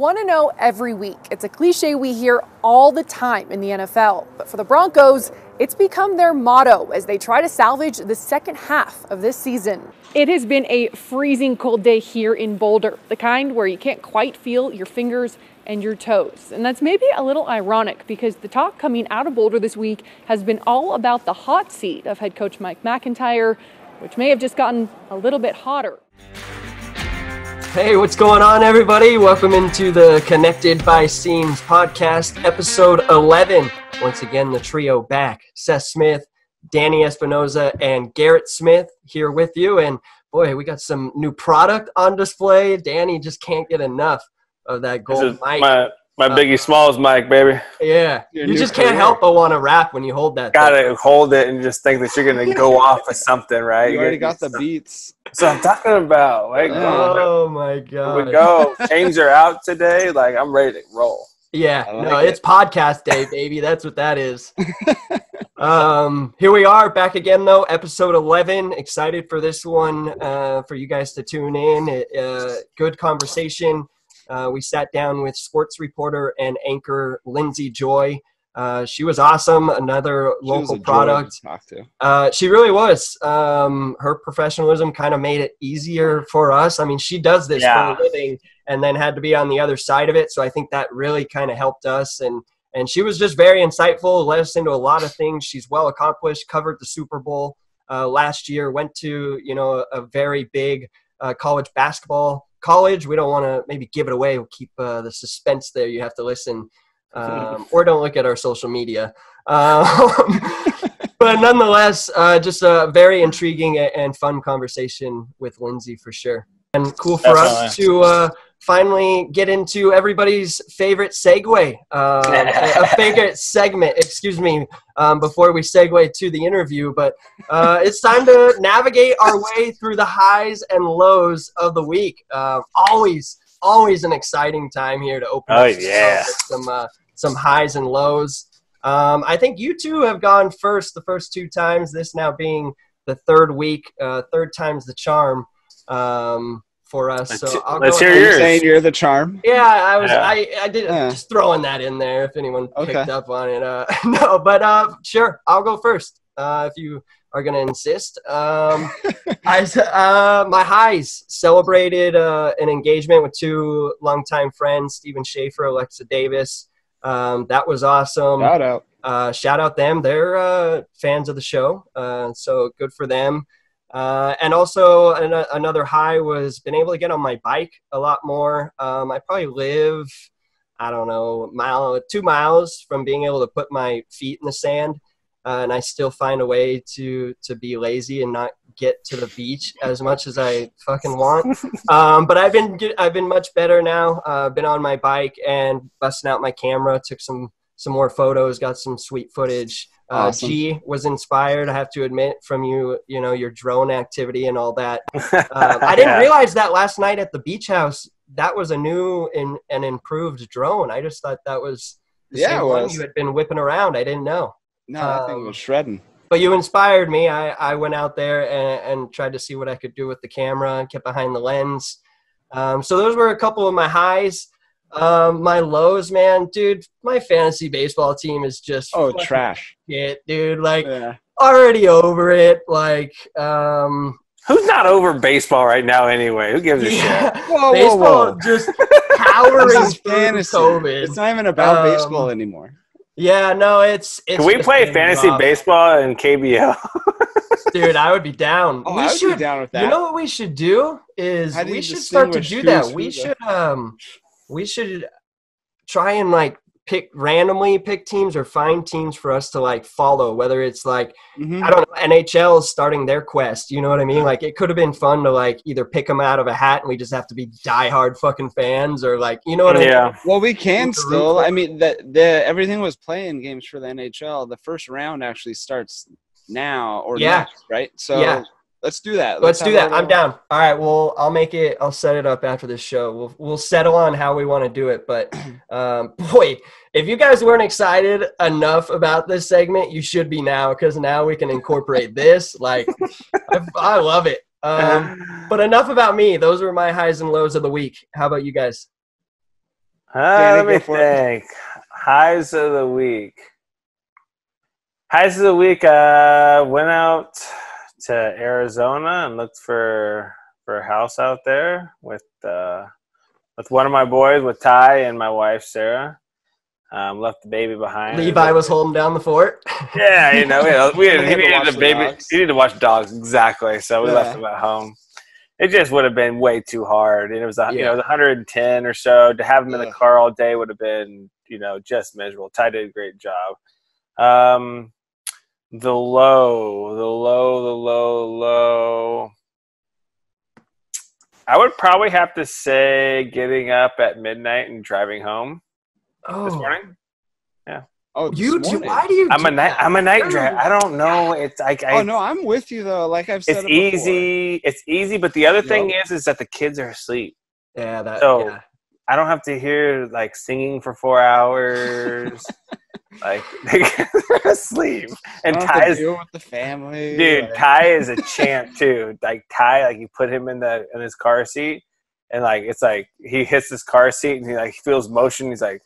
want to know every week. It's a cliche we hear all the time in the NFL. But for the Broncos, it's become their motto as they try to salvage the second half of this season. It has been a freezing cold day here in Boulder, the kind where you can't quite feel your fingers and your toes. And that's maybe a little ironic because the talk coming out of Boulder this week has been all about the hot seat of head coach Mike McIntyre, which may have just gotten a little bit hotter. Hey, what's going on, everybody? Welcome into the Connected by Seams podcast, episode 11. Once again, the trio back. Seth Smith, Danny Espinoza, and Garrett Smith here with you. And boy, we got some new product on display. Danny just can't get enough of that gold mic. My Biggie Smalls mic, baby. Yeah, you just can't help but want to rap when you hold that. Gotta hold it and just think that you're gonna go off of something, right? You already got the beats. That's what I'm talking about. Like, oh my god, here we go. Chains are out today. Like, I'm ready to roll. Yeah, it's podcast day, baby. That's what that is. Here we are back again, though. Episode 11. Excited for this one, for you guys to tune in. Good conversation. We sat down with sports reporter and anchor Lindsay Joy. She was awesome. Another local product. Joy to talk to. She really was. Her professionalism kind of made it easier for us. I mean, she does this for a living and then had to be on the other side of it. So I think that really kind of helped us. And she was just very insightful, led us into a lot of things. She's well accomplished, covered the Super Bowl last year, went to, a very big college basketball college. We don't want to maybe give it away. We'll keep the suspense there. You have to listen or don't look at our social media. But nonetheless, just a very intriguing and fun conversation with Lindsay for sure. And cool for us to finally get into everybody's favorite segue, a favorite segment, before we segue to the interview. But it's time to navigate our way through the highs and lows of the week. Always an exciting time here to open up with some highs and lows. I think you two have gone first the first two times, this now being the third week, third time's the charm. For us, so let's hear yours. Saying you're the charm. Yeah, I did just throwing that in there if anyone picked up on it. No, but sure, I'll go first if you are gonna insist. My highs celebrated an engagement with two longtime friends, Stephen Schaefer, Alexa Davis. That was awesome. Shout out them. They're fans of the show, so good for them. And also another high was being able to get on my bike a lot more. I probably live, 2 miles from being able to put my feet in the sand. And I still find a way to be lazy and not get to the beach as much as I fucking want. But I've been much better now. Been on my bike and busting out my camera, took some more photos, got some sweet footage. Awesome. G was inspired, I have to admit, from your drone activity and all that. I didn't realize that last night at the beach house, that was a new and improved drone. I just thought that was the same one you had been whipping around. I didn't know. No, that thing was shredding. But you inspired me. I went out there and tried to see what I could do with the camera and kept behind the lens. So those were a couple of my highs. My lows, man, dude, my fantasy baseball team is just trash. Shit, dude, already over it. Who's not over baseball right now anyway? Who gives a shit? Baseball just powering through COVID. It's not even about baseball anymore. Yeah, no, it's Can we play fantasy baseball in KBL? Dude, I would be down. I would be down with that. You know what we should do is we should start to do that. We should try and randomly pick teams or find teams for us to follow, whether it's I don't know, NHL is starting their quest. You know what I mean? It could have been fun to either pick them out of a hat and we just have to be diehard fucking fans or you know what I mean? Well, we can still. I mean, everything was playing games for the NHL. The first round actually starts now or next, right? So let's do that. Let's do that. I'm down. All right. Well, I'll set it up after this show. We'll settle on how we want to do it. But boy, if you guys weren't excited enough about this segment, you should be now, because now we can incorporate this. I love it. But enough about me. Those were my highs and lows of the week. How about you guys? Let me think. Highs of the week. Went out to Arizona and looked for a house out there with one of my boys, with Ty, and my wife Sarah. Left the baby behind. Levi was holding down the fort. Yeah, he needed the baby. He needed to watch dogs, exactly. So we left him at home. It just would have been way too hard, and it was it was 110 or so. To have him in the car all day would have been just miserable. Ty did a great job. The low. I would probably have to say getting up at midnight and driving home this morning. Yeah. Oh, you do? Why do you? I'm a night driver. I don't know. It's like no, I'm with you though. Like I've said, it's easy. It's easy, but the other thing is that the kids are asleep. Yeah. I don't have to hear like singing for 4 hours. Like they're asleep, and Ty is deal with the family. Dude, Ty is a champ too. Like Ty, like you put him in his car seat, and like it's like he hits his car seat, and he like feels motion. He's like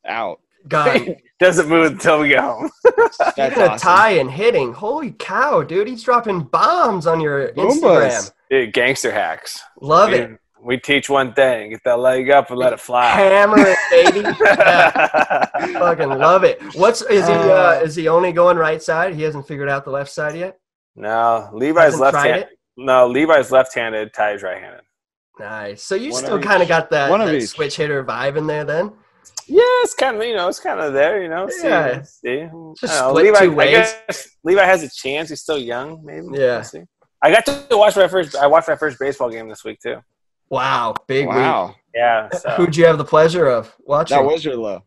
out. God, doesn't move until we get home. Speaking of Ty and hitting, holy cow, dude, he's dropping bombs on your Instagram. Dude, gangster hacks. Love it. We teach one thing: get that leg up and let it fly. Hammer it, baby. Fucking love it. Is he only going right side? He hasn't figured out the left side yet? No, Levi's left-handed. No, Levi's left-handed. Ty's right-handed. Nice. So you still kind of got that switch hitter vibe in there, then? Yeah, it's kind of it's kind of there, Yeah. See. Just split two ways. I guess Levi has a chance. He's still young, maybe. Yeah. We'll see. I got to watch my first baseball game this week too. Wow, big week. Yeah. So. Who'd you have the pleasure of watching? That was your low.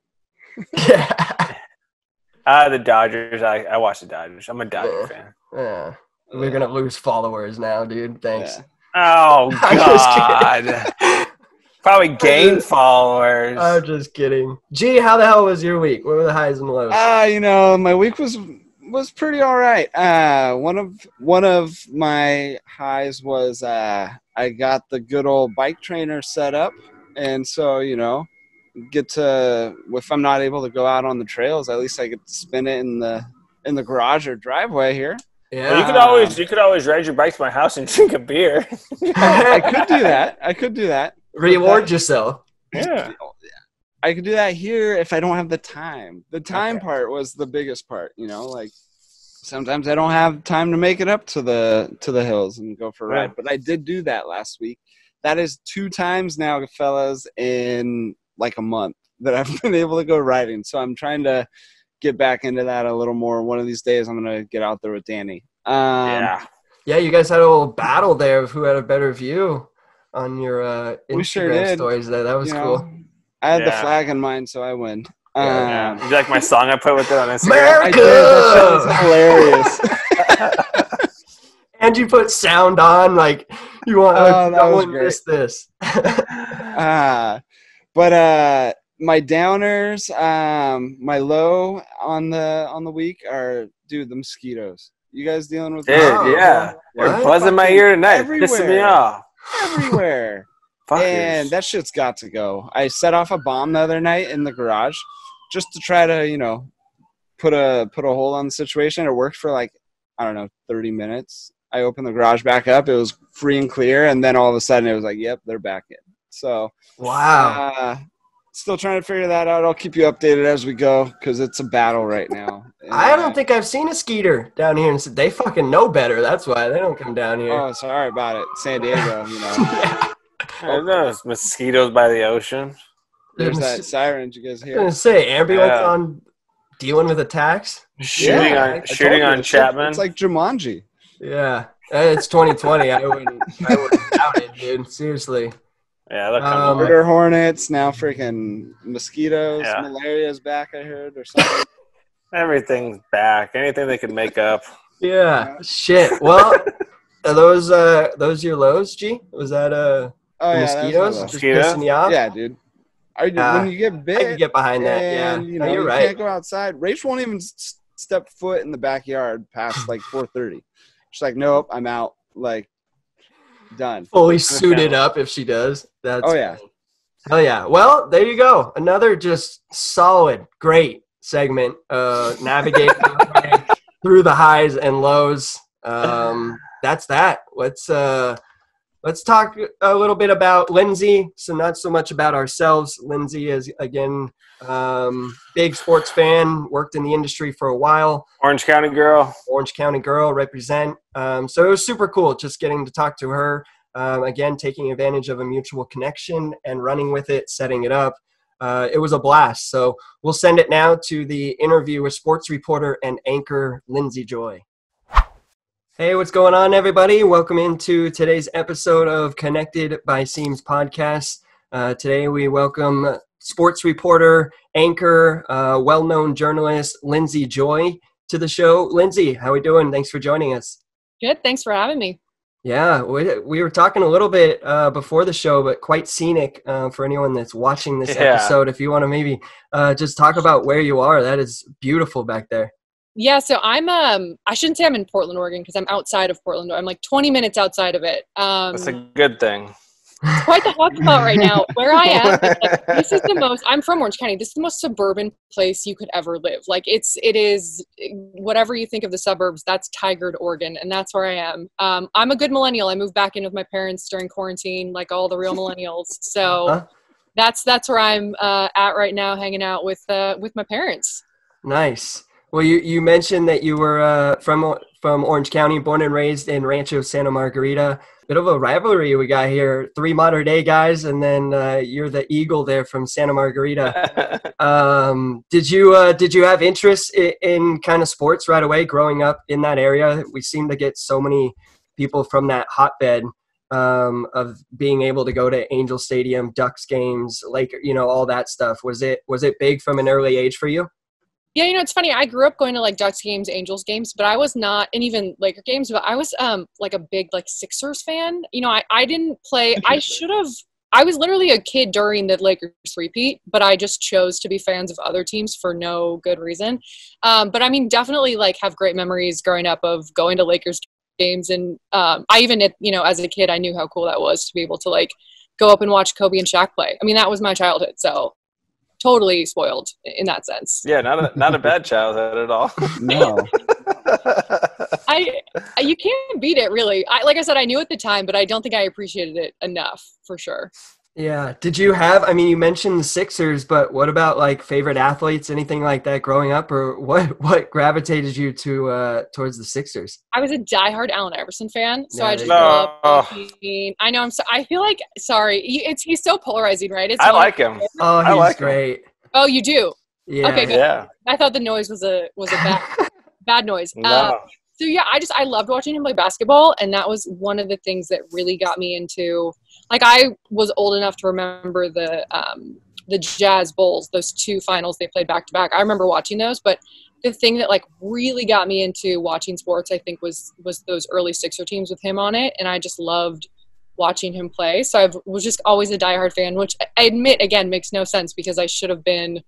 Yeah. The Dodgers. I watched the Dodgers. I'm a Dodger fan. Yeah. We're gonna lose followers now, dude. Thanks. Yeah. Oh God. Probably gain followers. I'm just kidding. Gee, how the hell was your week? What were the highs and lows? My week was pretty all right. One of my highs was I got the good old bike trainer set up, and so get to, if I'm not able to go out on the trails, at least I get to spin it in the garage or driveway here. Yeah, well, you could always ride your bike to my house and drink a beer. I could do that. Reward yourself. Yeah. I could do that here if I don't have the time. The time part was the biggest part, like sometimes I don't have time to make it up to the hills and go for a ride, but I did do that last week. That is 2 times now, fellas, in like a month that I've been able to go riding. So I'm trying to get back into that a little more. One of these days I'm going to get out there with Danny. Yeah, you guys had a little battle there of who had a better view on your Instagram stories there. That was cool. I had the flag in mind, so I win. Did you like my song I put with it on Instagram? America! That shit was hilarious. And you put sound on, like you want to miss this. But my downers, my low on the week are, dude, the mosquitoes. You guys dealing with mosquitoes? Yeah. They're buzzing my ear tonight, pissing me off. Everywhere. And that shit's got to go. I set off a bomb the other night in the garage just to try to, put a hold on the situation. It worked for 30 minutes. I opened the garage back up. It was free and clear. And then all of a sudden it was like, yep, they're back in. So, wow. Still trying to figure that out. I'll keep you updated as we go because it's a battle right now. I don't think I've seen a skeeter down here. And they fucking know better. That's why they don't come down here. Oh, sorry about it. San Diego, Yeah. I know it's mosquitoes by the ocean. There's that siren. Did you guys hear? I was going to say, ambulance on dealing with attacks. Shooting on Chapman. It's like Jumanji. Yeah. It's 2020. I wouldn't doubt it, dude. Seriously. Yeah, look, murder hornets, now freaking mosquitoes, malaria's back, I heard, or something. Everything's back. Anything they can make up. Yeah. Shit. Well, are those your lows, G? Was that mosquitoes? Just pissing you off? Yeah, dude. When you get bit, I can get behind that. Yeah, you're right. You can't go outside. Rach won't even step foot in the backyard past 4:30. She's like, nope, I'm out. Done. Fully suited up if she does. That's funny. Oh yeah. Well, there you go. Another just solid, great segment. Navigating through the highs and lows. That's that. Let's talk a little bit about Lindsay. So not so much about ourselves. Lindsay is, again, big sports fan, worked in the industry for a while. Orange County girl, represent. So it was super cool just getting to talk to her. Again, taking advantage of a mutual connection and running with it, setting it up. It was a blast. So we'll send it now to the interview with sports reporter and anchor Lindsay Joy. Hey, what's going on, everybody? Welcome into today's episode of Connected by Seams podcast. Today we welcome sports reporter, anchor, well-known journalist Lindsay Joy to the show. Lindsay, how are we doing? Thanks for joining us. Good. Thanks for having me. Yeah, we were talking a little bit before the show, but quite scenic for anyone that's watching this episode. If you want to maybe just talk about where you are, that is beautiful back there. Yeah, so I'm I shouldn't say I'm in Portland, Oregon, because I'm outside of Portland. I'm like 20 minutes outside of it. That's a good thing. Quite the hotspot right now. Where I am, this is the most. I'm from Orange County. This is the most suburban place you could ever live. Like it is whatever you think of the suburbs. That's Tigard, Oregon, and that's where I am. I'm a good millennial. I moved back in with my parents during quarantine, like all the real millennials. So that's where I'm at right now, hanging out with my parents. Nice. Well, you mentioned that you were from Orange County, born and raised in Rancho Santa Margarita. Bit of a rivalry we got here. 3 modern-day guys, and then you're the Eagle there from Santa Margarita. Did you have interest in kind of sports right away growing up in that area? We seem to get so many people from that hotbed of being able to go to Angel Stadium, Ducks games, all that stuff. Was it big from an early age for you? Yeah, it's funny. I grew up going to like Ducks games, Angels games, but I was not, and even Laker games, but I was like a big like Sixers fan. I didn't play. I should have. I was literally a kid during the Lakers repeat, but I just chose to be fans of other teams for no good reason. But I mean, definitely like have great memories growing up of going to Lakers games, and I even as a kid I knew how cool that was to be able to like go up and watch Kobe and Shaq play. I mean, that was my childhood, so. Totally spoiled in that sense. Yeah, not a bad childhood at all. No. You can't beat it, really. Like I said, I knew at the time, but I don't think I appreciated it enough, for sure. Yeah. Did you have, you mentioned the Sixers, but what about like favorite athletes, anything like that growing up, or what gravitated you to towards the Sixers? I was a diehard Allen Iverson fan, so I just love watching. I know. I feel like, sorry, he's so polarizing, right? I like him. Oh, he's great. Oh, you do? Yeah. Okay, good. Yeah. I thought the noise was a bad noise. No. So yeah, I loved watching him play basketball, and that was one of the things that really got me into. Like, I was old enough to remember the Jazz Bulls, those 2 finals they played back to back. I remember watching those, but the thing that like really got me into watching sports, I think, was those early Sixer teams with him on it, and I just loved watching him play. So I was just always a diehard fan, which I admit again makes no sense because I should have been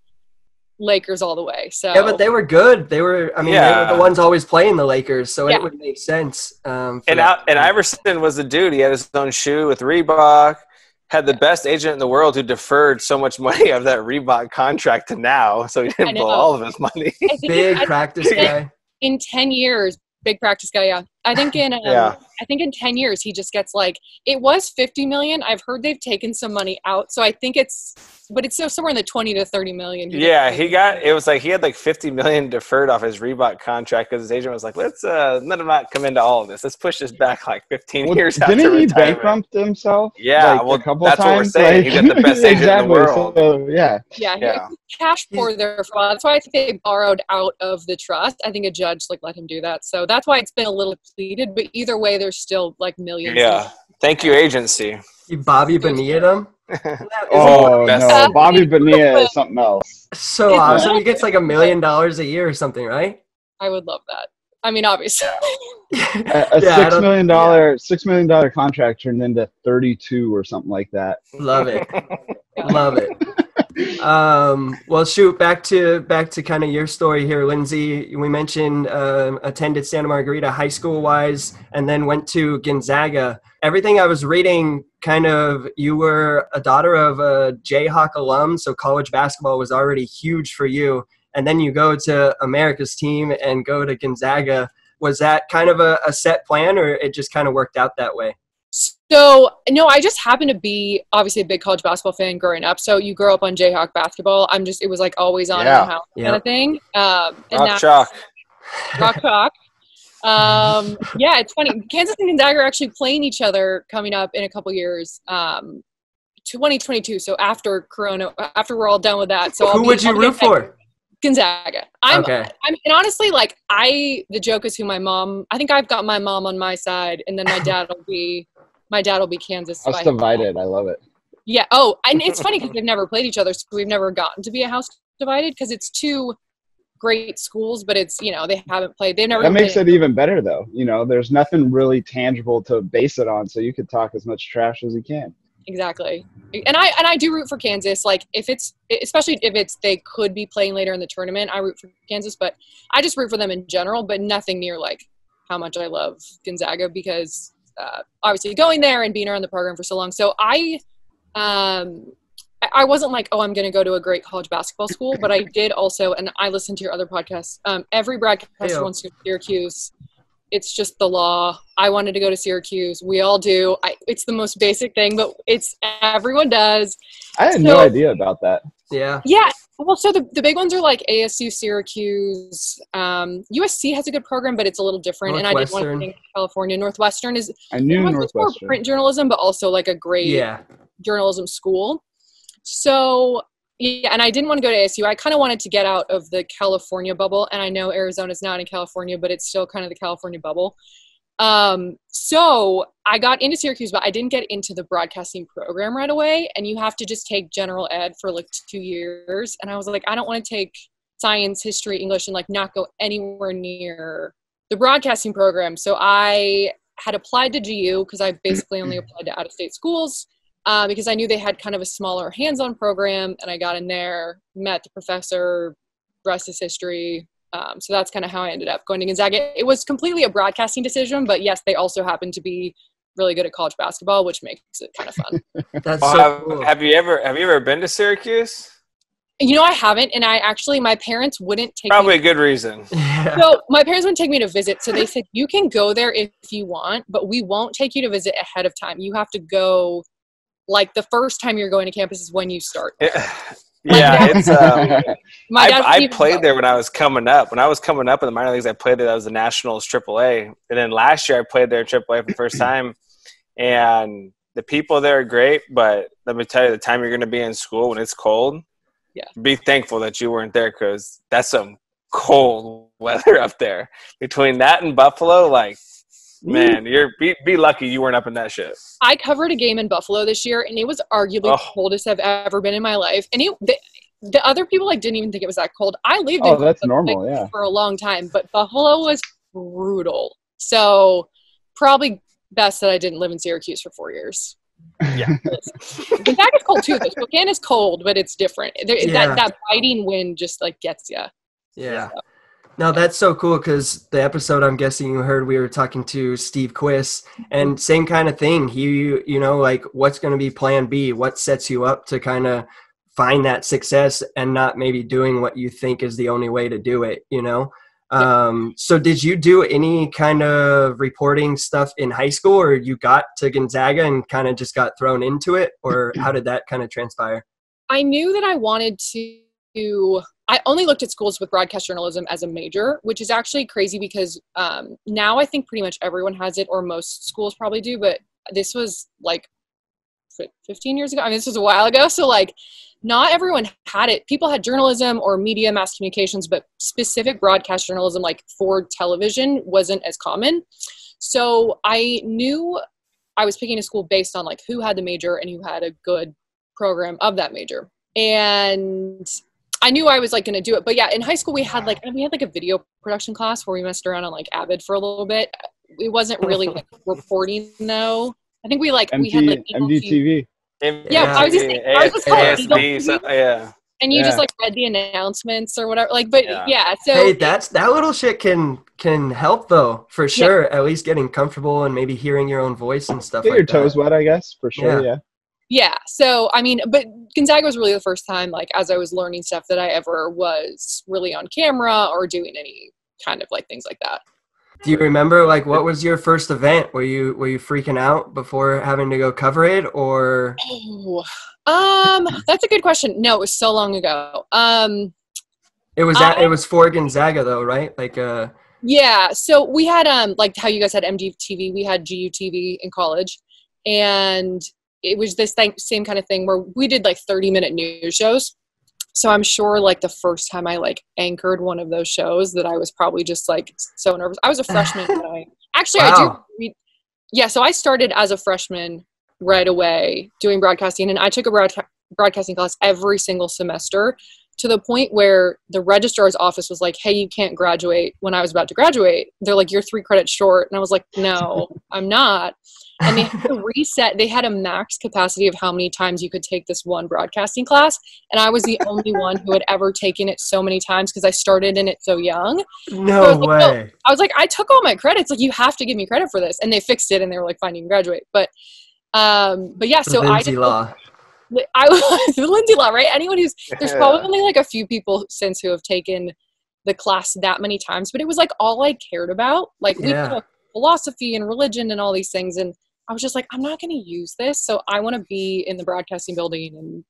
Lakers all the way. So yeah, but they were good. They were they were the ones always playing the Lakers, so it would make sense. And Iverson was the dude. He had his own shoe with Reebok, had the best agent in the world who deferred so much money of that Reebok contract to now, so he didn't blow all of his money. Big practice guy. In 10 years, big practice guy, yeah. I think in 10 years he just gets like, it was $50 million. I've heard they've taken some money out, so I think it's so somewhere in the 20 to 30 million. It was like he had like 50 million deferred off his Reebok contract because his agent was like, let's let him not come into all of this. Let's push this back like 15 years after retirement. Didn't he bankrupt himself? Yeah, a couple that's times. What we're saying. He got the best agent in the world. So, yeah, cash poor there for a while. That's why I think they borrowed out of the trust. I think a judge let him do that. So that's why it's been a little depleted. But either way, there's still like millions. Yeah. Thank you, agency. You Bobby Bonilla them? No, Bobby Bonilla is something else. So awesome. He gets like $1 million a year or something, right? I would love that. I mean, obviously. $6 million contract turned into 32 or something like that. Love it. Love it. Well, shoot, back to kind of your story here, Lindsay. We mentioned attended Santa Margarita high school wise, and then went to Gonzaga. Everything I was reading, kind of, you were a daughter of a Jayhawk alum, so college basketball was already huge for you. And then you go to America's team and go to Gonzaga. Was that kind of a set plan, or it just kind of worked out that way? So, no, I just happened to be obviously a big college basketball fan growing up. So you grow up on Jayhawk basketball. It was like always on in the house kind of thing. Rock chalk. Rock chalk. Yeah, it's funny. Kansas and Gonzaga are actually playing each other coming up in a couple years. 2022. So after Corona, after we're all done with that. So who would you root for? Gonzaga. And honestly, like the joke is I think I've got my mom on my side, and then my dad will be Kansas. House divided. I love it. Yeah. Oh, and it's funny because they've never played each other, so we've never gotten to be a house divided because it's two great schools, but it's, they haven't played. They've never. That makes it even better, though. There's nothing really tangible to base it on, so you could talk as much trash as you can. Exactly. And I do root for Kansas. Like especially if they could be playing later in the tournament, I root for Kansas, but I just root for them in general, but nothing near like how much I love Gonzaga because obviously going there and being around the program for so long. So I wasn't like, oh, I'm going to go to a great college basketball school, but I did also, and I listened to your other podcasts. Every broadcaster wants to go to Syracuse. It's just the law. I wanted to go to Syracuse. We all do. It's the most basic thing, but everyone does. I had no idea about that. Yeah. Yeah. Well, so the big ones are like ASU, Syracuse. USC has a good program, but it's a little different. And I didn't want to think California. Northwestern is. I knew Northwestern. More print journalism, but also like a great journalism school. So. Yeah, and I didn't want to go to ASU. I kind of wanted to get out of the California bubble, and I know Arizona's not in California, but it's still kind of the California bubble. So I got into Syracuse, but I didn't get into the broadcasting program right away, and you have to just take general ed for like 2 years. And I was like, I don't want to take science, history, English, and like not go anywhere near the broadcasting program. So I had applied to GU because I basically only applied to out-of-state schools. Because I knew they had kind of a smaller hands-on program, and I got in there, met the professor, rest is history. So that's kind of how I ended up going to Gonzaga. It was completely a broadcasting decision, but yes, they also happen to be really good at college basketball, which makes it kind of fun. That's so cool. Have you ever been to Syracuse? I haven't, and my parents wouldn't take Probably me. A good reason. So my parents wouldn't take me to visit, so they said, you can go there if you want, but we won't take you to visit ahead of time. You have to go. Like the first time you're going to campus is when you start. Yeah, it's. I played there when I was coming up. When I was coming up in the minor leagues, I played there. That was the Nationals AAA, and then last year I played there AAA for the first time. And the people there are great, but let me tell you, the time you're going to be in school when it's cold, be thankful that you weren't there because that's some cold weather up there. Between that and Buffalo, like. Man, be lucky you weren't up in that shit. I covered a game in Buffalo this year, and it was arguably the coldest I've ever been in my life. And the other people didn't even think it was that cold. I lived in that's normal, for a long time, but Buffalo was brutal. So probably best that I didn't live in Syracuse for 4 years. Yeah, Gonzaga's cold too. The Spokane is cold, but it's different. That biting wind just like gets you. Yeah. So. No, that's so cool because the episode I'm guessing you heard, we were talking to Steve Quiss, and same kind of thing. He, like what's going to be plan B? What sets you up to kind of find that success and not maybe doing what you think is the only way to do it, So did you do any kind of reporting stuff in high school, or you got to Gonzaga and kind of just got thrown into it, or how did that kind of transpire? I knew that I wanted to I only looked at schools with broadcast journalism as a major, which is actually crazy because now I think pretty much everyone has it, or most schools probably do, but this was like 15 years ago. I mean, this was a while ago. So like not everyone had it. People had journalism or media, mass communications, but specific broadcast journalism like for television wasn't as common. So I knew I was picking a school based on like who had the major and who had a good program of that major. And I knew I was like going to do it. But yeah, in high school we had like a video production class where we messed around on like Avid for a little bit. It wasn't really like reporting though. I think we had like MDTV. Yeah, I was just saying, ours was called ASB, yeah. And you just like read the announcements or whatever. Like, but yeah. So hey, that little shit can help though, for sure. At least getting comfortable and maybe hearing your own voice and stuff. Get your toes wet, I guess, for sure. Yeah. Yeah. So I mean, but Gonzaga was really the first time, like, as I was learning stuff, that I ever was really on camera or doing any kind of like things like that. Do you remember, like, what was your first event? Were you freaking out before having to go cover it, or? That's a good question. No, it was so long ago. It was for Gonzaga though, right? Like, yeah. So we had like how you guys had MDTV, we had GUTV in college, and it was this same kind of thing where we did like 30-minute news shows. So I'm sure like the first time I like anchored one of those shows that I was probably just like so nervous. I was a freshman when so I started as a freshman right away doing broadcasting, and I took a broadcasting class every single semester, to the point where the registrar's office was like, hey, you can't graduate. When I was about to graduate, they're like, you're 3 credits short. And I was like, no, I'm not. And they had to reset. They had a max capacity of how many times you could take this one broadcasting class. And I was the only one who had ever taken it so many times because I started in it so young. No way. No. I was like, I took all my credits. Like, you have to give me credit for this. And they fixed it, and they were like, fine, you can graduate. But yeah, so Lindsay Law. I was Lindsay Law, right? Anyone who's, there's probably only like a few people since who have taken the class that many times, but it was like all I cared about. Like, we took philosophy and religion and all these things, and I was just like, I'm not going to use this, so I want to be in the broadcasting building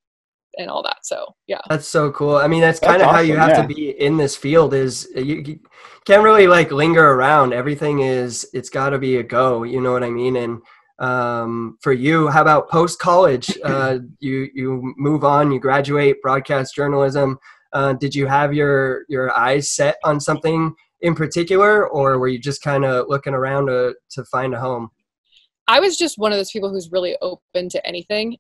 and all that. So yeah, that's so cool. I mean, that's kind of awesome, how you have to be in this field. Is you can't really like linger around. Everything it's got to be a go. You know what I mean? And for you, how about post college? You move on, you graduate broadcast journalism. Did you have your eyes set on something in particular, or were you just kind of looking around to find a home? I was just one of those people who's really open to anything.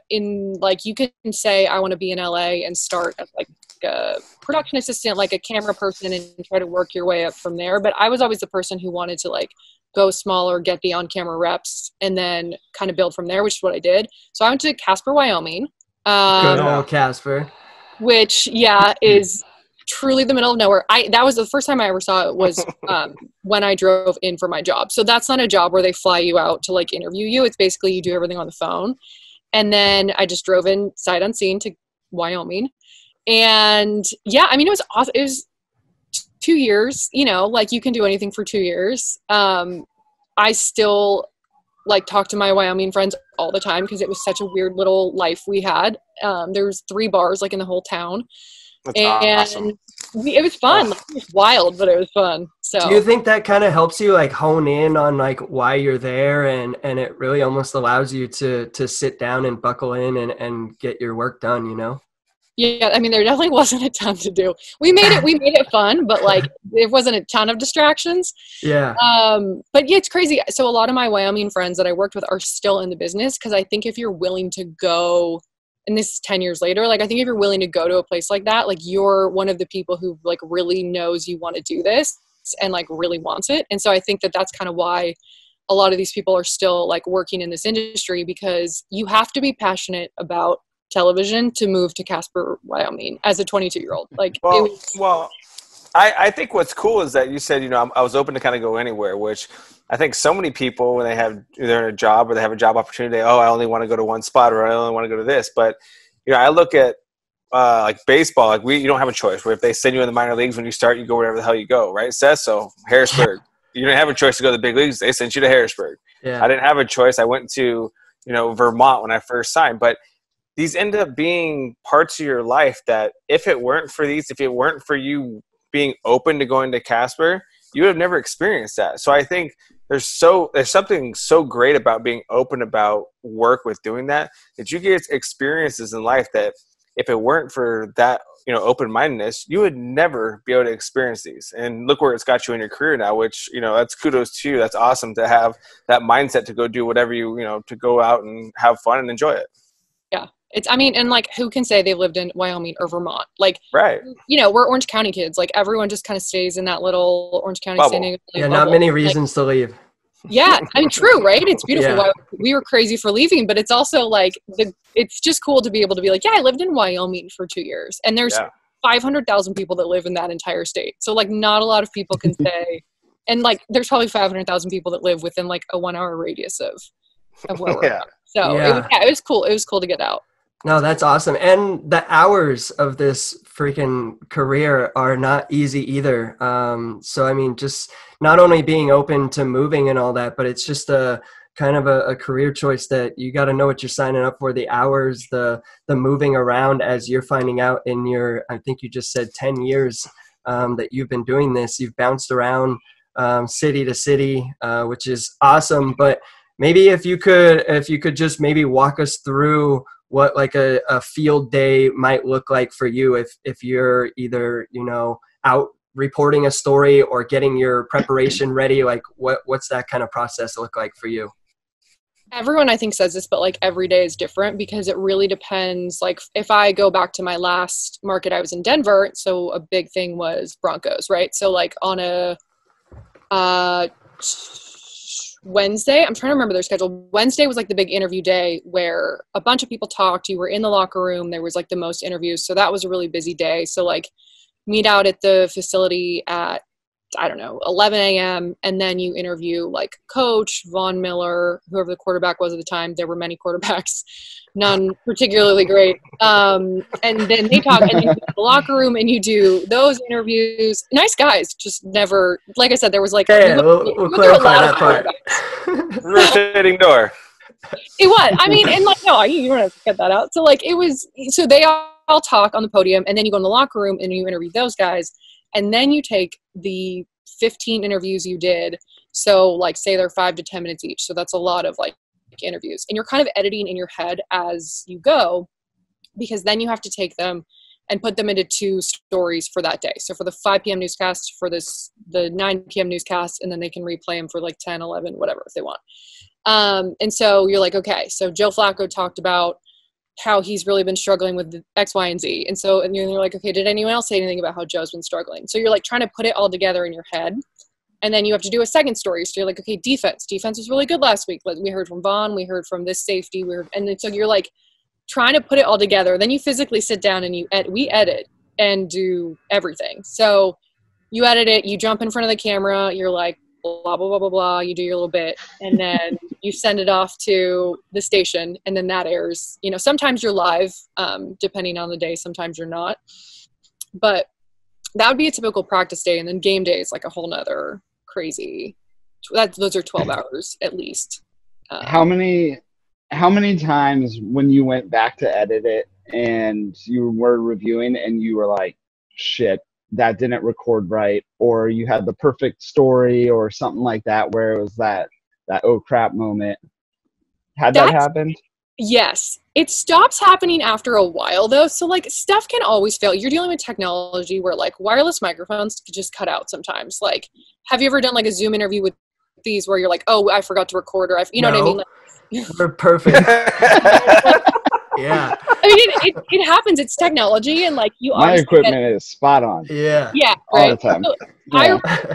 In like, you can say, I want to be in LA and start as like a production assistant, like a camera person, and try to work your way up from there. But I was always the person who wanted to like go smaller, get the on-camera reps, and then kind of build from there, which is what I did. So I went to Casper, Wyoming. Good old Casper. Which, is truly the middle of nowhere. That was the first time I ever saw it, was when I drove in for my job. So that's not a job where they fly you out to like interview you. It's basically you do everything on the phone. And then I just drove in sight unseen to Wyoming. And yeah, I mean, it was awesome. It was 2 years, like you can do anything for 2 years. I still like talk to my Wyoming friends all the time because it was such a weird little life we had. There was 3 bars like in the whole town. That's awesome. It was fun. Like, it was wild, but it was fun. So do you think that kind of helps you like hone in on like why you're there, and it really almost allows you to sit down and buckle in and get your work done, Yeah, I mean, there definitely wasn't a ton to do. We made it fun, but like there wasn't a ton of distractions. Yeah. But yeah, it's crazy. So a lot of my Wyoming friends that I worked with are still in the business, because I think if you're willing to go, and this is 10 years later, like I think if you're willing to go to a place like that, like you're one of the people who like really knows you want to do this and like really wants it. And so I think that that's kind of why a lot of these people are still like working in this industry, because you have to be passionate about television to move to Casper, Wyoming as a 22-year-old. Like, I think what's cool is that you said, I was open to kind of go anywhere, which I think so many people, when they're in a job or they have a job opportunity, I only want to go to one spot, or I only want to go to this. But, I look at like baseball, like you don't have a choice. Where if they send you in the minor leagues, when you start, you go wherever the hell you go, right? So Harrisburg, you didn't have a choice to go to the big leagues. They sent you to Harrisburg. Yeah. I didn't have a choice. I went to, Vermont when I first signed. But these end up being parts of your life that if it weren't for you being open to going to Casper, you would have never experienced that. So I think there's something so great about being open about work with doing that you get experiences in life that if it weren't for that, open-mindedness, you would never be able to experience these. And look where it's got you in your career now, which, that's kudos to you. That's awesome to have that mindset to go do whatever to go out and have fun and enjoy it. Yeah. And like, who can say they've lived in Wyoming or Vermont? Like, right. We're Orange County kids. Like, everyone just kind of stays in that little Orange County. Yeah, not many reasons to leave. Yeah, I mean, true, right? It's beautiful. Yeah. We were crazy for leaving, but it's also like it's just cool to be able to be like, yeah, I lived in Wyoming for 2 years, and there's 500,000 people that live in that entire state. So like, not a lot of people can say, and like, there's probably 500,000 people that live within like a 1 hour radius of where we're at. So it was cool. It was cool to get out. No, that's awesome. And the hours of this freaking career are not easy either. So, I mean, just not only being open to moving and all that, but it's just a kind of a career choice that you got to know what you're signing up for, the hours, the moving around as you're finding out in your, I think you just said 10 years that you've been doing this. You've bounced around city to city, which is awesome. But maybe if you could just maybe walk us through what like a field day might look like for you if you're either, you know, out reporting a story or getting your preparation ready, like what's that kind of process look like for you? Everyone I think says this, but like every day is different because it really depends. Like if I go back to my last market, I was in Denver. So a big thing was Broncos, right? So like on a Wednesday, I'm trying to remember their schedule. Wednesday was like the big interview day where a bunch of people talked. You were in the locker room. There was like the most interviews. So that was a really busy day. So like meet out at the facility at, I don't know, 11 a.m. And then you interview like coach, Von Miller, whoever the quarterback was at the time. There were many quarterbacks, none particularly great. And then they talk and then you go to the locker room and you do those interviews. Nice guys, just never, like I said, there was like, we'll clarify that part. Rotating door. It was. I mean, and like, no, you don't have to cut that out. So like, it was, so they all talk on the podium and then you go in the locker room and you interview those guys. And then you take the 15 interviews you did. So like, say they're 5 to 10 minutes each. So that's a lot of like interviews and you're kind of editing in your head as you go, because then you have to take them and put them into 2 stories for that day. So for the 5 p.m. newscast, for the 9 p.m. newscast, and then they can replay them for like 10, 11, whatever, if they want. And so you're like, okay, so Joe Flacco talked about how he's really been struggling with X, Y, and Z. And so, and you're like, okay, did anyone else say anything about how Joe's been struggling? So you're like trying to put it all together in your head. And then you have to do a second story. So you're like, okay, defense was really good last week. We heard from Vaughn, we heard from this safety. And then, so you're like trying to put it all together. Then you physically sit down and we edit and do everything. So you edit it, you jump in front of the camera, you're like, blah, blah, blah, blah, blah. You do your little bit and then you send it off to the station and then that airs. You know, sometimes you're live, depending on the day, sometimes you're not. But that would be a typical practice day. And then game day is like a whole nother crazy, those are 12 hours at least. How many times when you went back to edit it and you were reviewing and you were like, shit, that didn't record right, or you had the perfect story or something like that where it was that oh crap moment? Had that happened? Yes. It stops happening after a while though. So like stuff can always fail. You're dealing with technology where like wireless microphones could just cut out sometimes. Like, have you ever done like a Zoom interview with these where you're like, oh, I forgot to record, or you know what I mean? Like, we're perfect. Yeah. I mean, it happens. It's technology, and like my equipment is spot on. Yeah. Yeah. All the time. So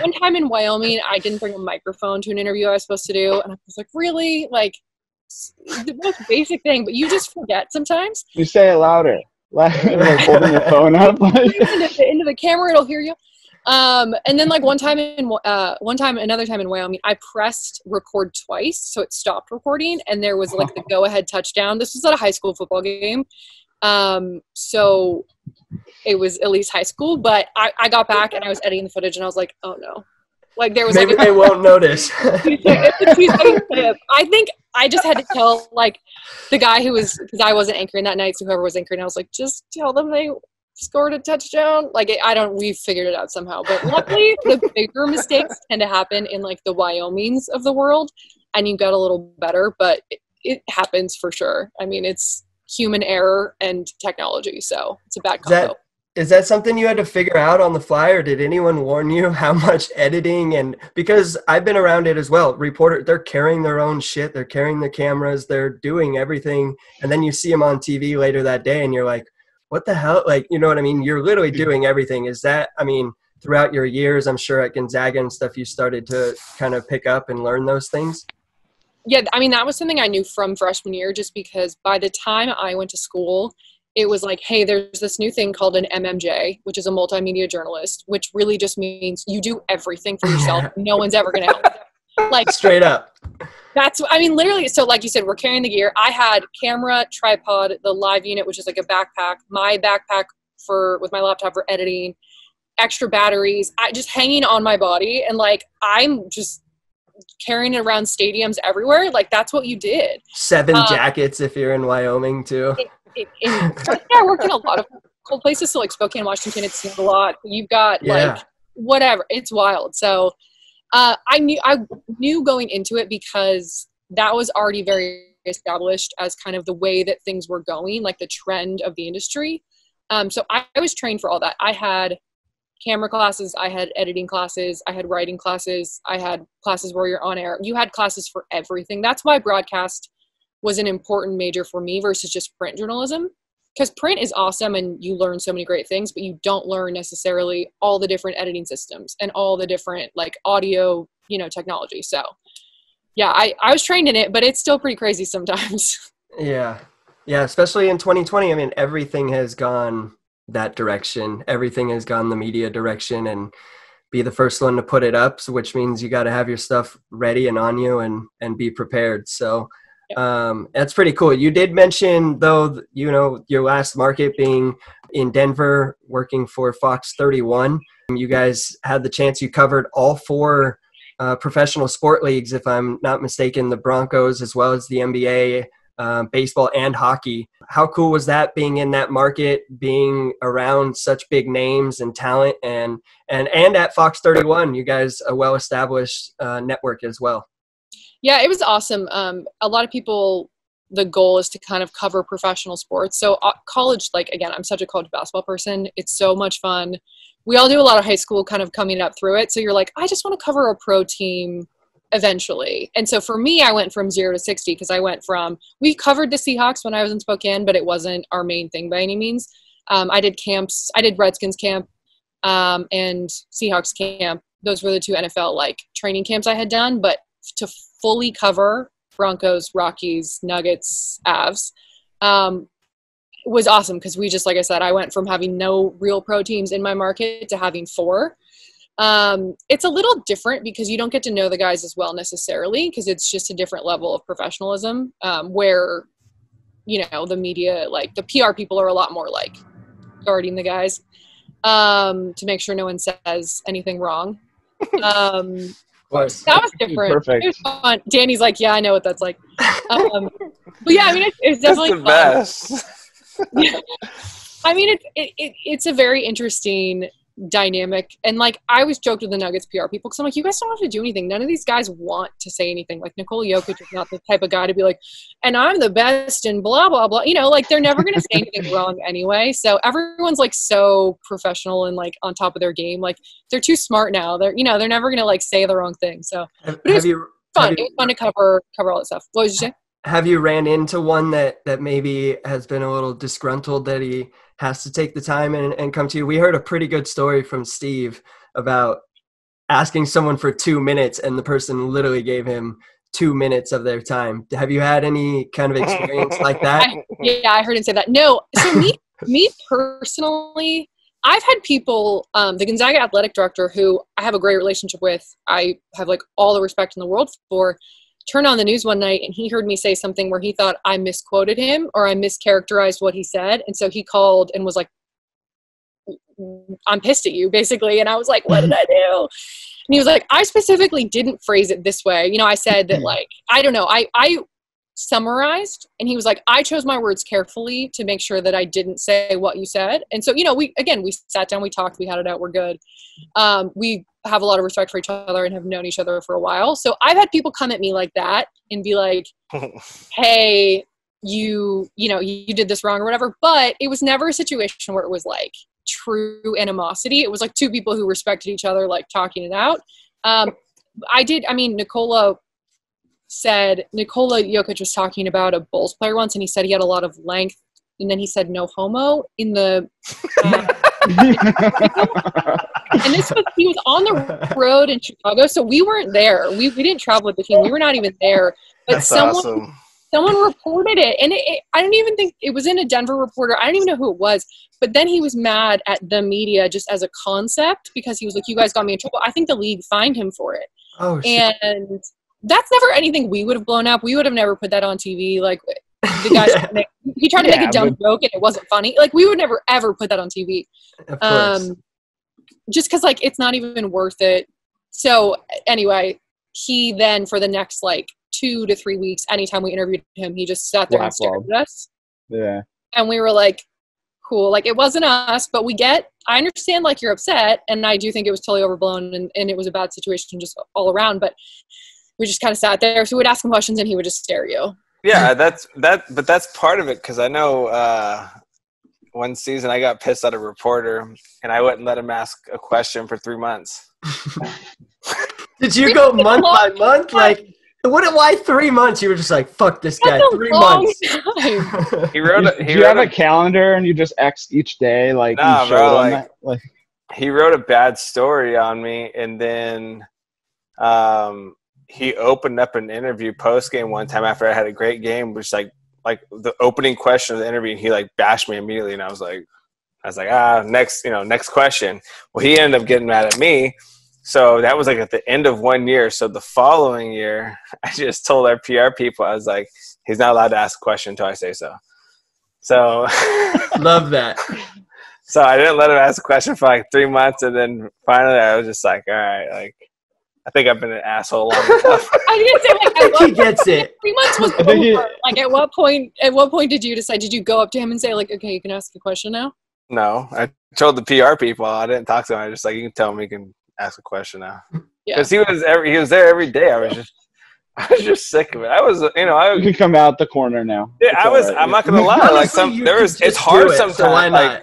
one time in Wyoming, I didn't bring a microphone to an interview I was supposed to do, and I was like, really, like the most basic thing, but you just forget sometimes. You say it louder, like holding your phone up, into the camera, it'll hear you. And then like another time in Wyoming, I pressed record twice. So it stopped recording and there was like the go ahead touchdown. This was at a high school football game. So it was at least high school, but I got back and I was editing the footage and I was like, oh no, like there was maybe they won't notice. I think I just had to tell like the guy because I wasn't anchoring that night. So whoever was anchoring, I was like, just tell them they scored a touchdown. Like we figured it out somehow, but luckily the bigger mistakes tend to happen in like the Wyomings of the world and you got a little better, but it happens for sure. I mean, it's human error and technology. So it's a bad combo. Is that something you had to figure out on the fly, or did anyone warn you how much editing? And because I've been around it as well, they're carrying their own shit. They're carrying the cameras, they're doing everything. And then you see them on TV later that day and you're like, what the hell? Like, you know what I mean? You're literally doing everything. Is that, I mean, throughout your years, I'm sure at Gonzaga and stuff, you started to kind of pick up and learn those things? Yeah, I mean, that was something I knew from freshman year, just because by the time I went to school, it was like, hey, there's this new thing called an MMJ, which is a multimedia journalist, which really just means you do everything for yourself. No one's ever going to help you. Like, straight up. That's, I mean, literally. So like you said, we're carrying the gear. I had camera, tripod, the live unit, which is like a backpack, my backpack with my laptop for editing, extra batteries, just hanging on my body. And like, I'm just carrying it around stadiums everywhere. Like, that's what you did. 7 jackets if you're in Wyoming too. Yeah, I worked in a lot of cold places. So like Spokane, Washington, it's snowed a lot. You've got like whatever. It's wild. So I knew going into it, because that was already very established as kind of the way that things were going, like the trend of the industry. So I was trained for all that. I had camera classes, I had editing classes, I had writing classes, I had classes where you're on air. You had classes for everything. That's why broadcast was an important major for me versus just print journalism, because print is awesome and you learn so many great things, but you don't learn necessarily all the different editing systems and all the different like audio, technology. So yeah, I was trained in it, but it's still pretty crazy sometimes. Yeah. Yeah. Especially in 2020. I mean, everything has gone that direction. Everything has gone the media direction, and be the first one to put it up. So, which means you got to have your stuff ready and on you and be prepared. So, that's pretty cool. You did mention though, your last market being in Denver, working for Fox 31. You guys had the chance, you covered all 4 professional sport leagues, if I'm not mistaken, the Broncos, as well as the NBA, baseball and hockey. How cool was that, being in that market, being around such big names and talent, and at Fox 31, you guys, a well-established network as well? Yeah, it was awesome. A lot of people, the goal is to kind of cover professional sports. So college, like, again, I'm such a college basketball person. It's so much fun. We all do a lot of high school kind of coming up through it. So you're like, I just want to cover a pro team eventually. And so for me, I went from 0 to 60, because we covered the Seahawks when I was in Spokane, but it wasn't our main thing by any means. I did camps. I did Redskins camp and Seahawks camp. Those were the 2 NFL like training camps I had done. But to fully cover Broncos, Rockies, Nuggets, Avs was awesome, because we just, like I said, I went from having no real pro teams in my market to having 4. It's a little different because you don't get to know the guys as well necessarily, because it's just a different level of professionalism, where, the media, like the PR people are a lot more like guarding the guys to make sure no one says anything wrong. That was different. Perfect. It was fun. Danny's like, yeah, I know what that's like. But yeah, I mean, it's definitely that's the fun. best. I mean, it's a very interesting dynamic. And like, I always joked with the Nuggets PR people, because I'm like, you guys don't have to do anything. None of these guys want to say anything. Like Nikola Jokic is not the type of guy to be like, and I'm the best and blah, blah, blah. Like, they're never going to say anything wrong anyway. So everyone's like so professional and like on top of their game. Like, they're too smart now. They're never going to like say the wrong thing. So but it was fun. It was fun to cover all that stuff. What did you say? Have you ran into one that maybe has been a little disgruntled that he has to take the time and come to you? We heard a pretty good story from Steve about asking someone for 2 minutes, and the person literally gave him 2 minutes of their time. Have you had any kind of experience like that? I heard him say that. No. So me personally, I've had people, the Gonzaga athletic director, who I have a great relationship with, I have like all the respect in the world for, turn on the news one night and he heard me say something where he thought I misquoted him or I mischaracterized what he said. And so he called and was like, I'm pissed at you, basically. And I was like, what did I do? And he was like, I specifically didn't phrase it this way. I said that, like, I don't know. I summarized, and he was like, I chose my words carefully to make sure that I didn't say what you said. And so, we sat down, we talked, we had it out, we're good. We have a lot of respect for each other and have known each other for a while. So I've had people come at me like that and be like, hey, you did this wrong or whatever. But it was never a situation where it was like true animosity. It was like 2 people who respected each other, like talking it out. Nikola Jokic was talking about a Bulls player once, and he said he had a lot of length, and then he said no homo in the And he was on the road in Chicago, so we weren't there. We didn't travel with the team. We were not even there. But That's awesome. Someone reported it, and I don't even think it was in a Denver reporter. I don't even know who it was. But then he was mad at the media just as a concept because he was like, "You guys got me in trouble." I think the league fined him for it. Oh, shit. And that's never anything we would have blown up. We would have never put that on TV. Like the guy, he tried to make a dumb joke and it wasn't funny. Like we would never ever put that on TV. Of course. Just because like it's not even worth it. So anyway, he then for the next like 2 to 3 weeks, anytime we interviewed him, he just sat there and stared at us. Yeah. And we were like, cool. Like it wasn't us, but I understand like you're upset. And I do think it was totally overblown and it was a bad situation just all around, but we just kind of sat there. So we'd ask him questions and he would just stare at you. Yeah, but that's part of it. Cause I know, one season I got pissed at a reporter and I wouldn't let him ask a question for 3 months. Did you go month by month? Like, why 3 months? You were just like, fuck this guy. 3 months. He wrote Do you have a calendar and you just X each day? Like, nah, bro, like, he wrote a bad story on me and then he opened up an interview post game one time after I had a great game, which like the opening question of the interview, he like bashed me immediately, and I was like, next question. Well, he ended up getting mad at me, so that was like at the end of 1 year. So the following year, I just told our PR people, I was like, he's not allowed to ask a question until I say so. So love that. So I didn't let him ask a question for like 3 months, and then finally I was just like, all right, like. I think I've been an asshole long enough. I was gonna say, like, he gets it. 3 months was over. Like, at what point did you decide? Did you go up to him and say, like, okay, you can ask a question now? No, I told the PR people. I didn't talk to him. I just like, you can tell him he can ask a question now. Yeah. Because he was there every day. I was just sick of it. You can come out the corner now. Yeah, I'm not gonna lie. Honestly, like it's hard sometimes. So why not?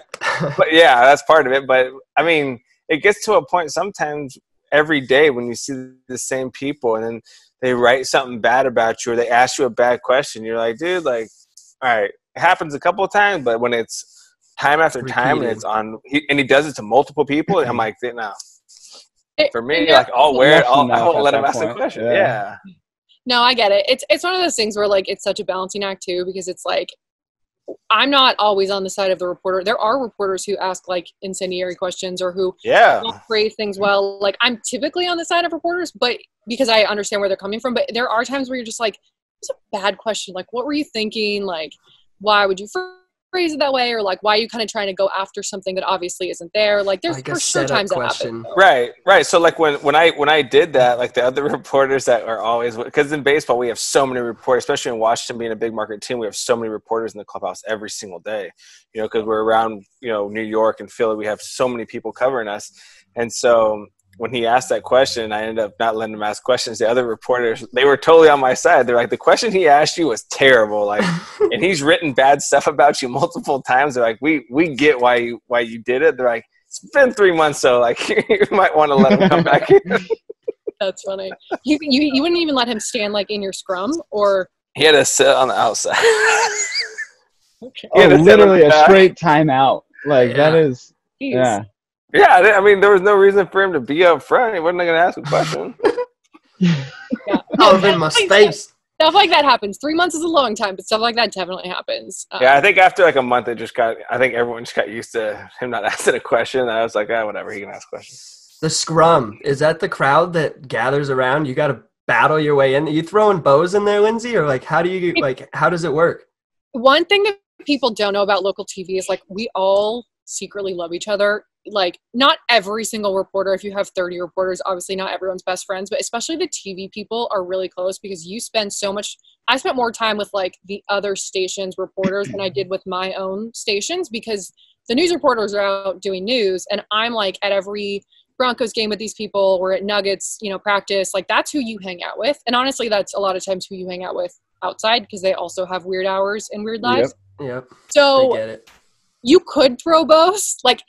But yeah, that's part of it. But I mean, it gets to a point sometimes. Every day when you see the same people and then they write something bad about you or they ask you a bad question, you're like, dude, like, all right, it happens a couple of times, but when it's time after time and it's on, he does it to multiple people, and I'm like, no. For me, like, I'll wear it. I won't let him ask the question. Yeah. No, I get it. It's one of those things where like it's such a balancing act too, because it's like I'm not always on the side of the reporter. There are reporters who ask like incendiary questions or who don't phrase things well. Like I'm typically on the side of reporters, but because I understand where they're coming from. But there are times where you're just like, it's a bad question. Like, what were you thinking? Like, why would you phrase it that way? Or like, why are you kind of trying to go after something that obviously isn't there? Like there's for sure times that happen. Right. So like when I did that, like the other reporters that are always, because in baseball we have so many reporters, especially in Washington being a big market team, we have so many reporters in the clubhouse every single day, because we're around, New York and Philly, we have so many people covering us. And so when he asked that question, I ended up not letting him ask questions. The other reporters, they were totally on my side. They're like, the question he asked you was terrible. Like, and he's written bad stuff about you multiple times. They're like, we get why you did it. They're like, it's been 3 months, so like you might want to let him come back here. That's funny. You wouldn't even let him stand like in your scrum, or he had to sit on the outside. Okay. Oh, literally a straight timeout. Like that is, Jeez. yeah. Yeah, I mean, there was no reason for him to be up front. He wasn't going to ask a question. Oh, in my face. Stuff like that happens. 3 months is a long time, but stuff like that definitely happens. Yeah, I think after like a month, I think everyone just got used to him not asking a question. And I was like, whatever, he can ask questions. The scrum, is that the crowd that gathers around? You got to battle your way in. Are you throwing bows in there, Lindsay? Or like, how does it work? One thing that people don't know about local TV is like we all secretly love each other. Like not every single reporter, if you have 30 reporters, obviously not everyone's best friends, but especially the TV people are really close because you spend so much. I spent more time with like the other stations reporters than I did with my own stations because the news reporters are out doing news and I'm like at every Broncos game with these people. We're at Nuggets, practice. Like that's who you hang out with. And honestly, that's a lot of times who you hang out with outside because they also have weird hours and weird lives. Yep. So I get it. You could throw bows. Like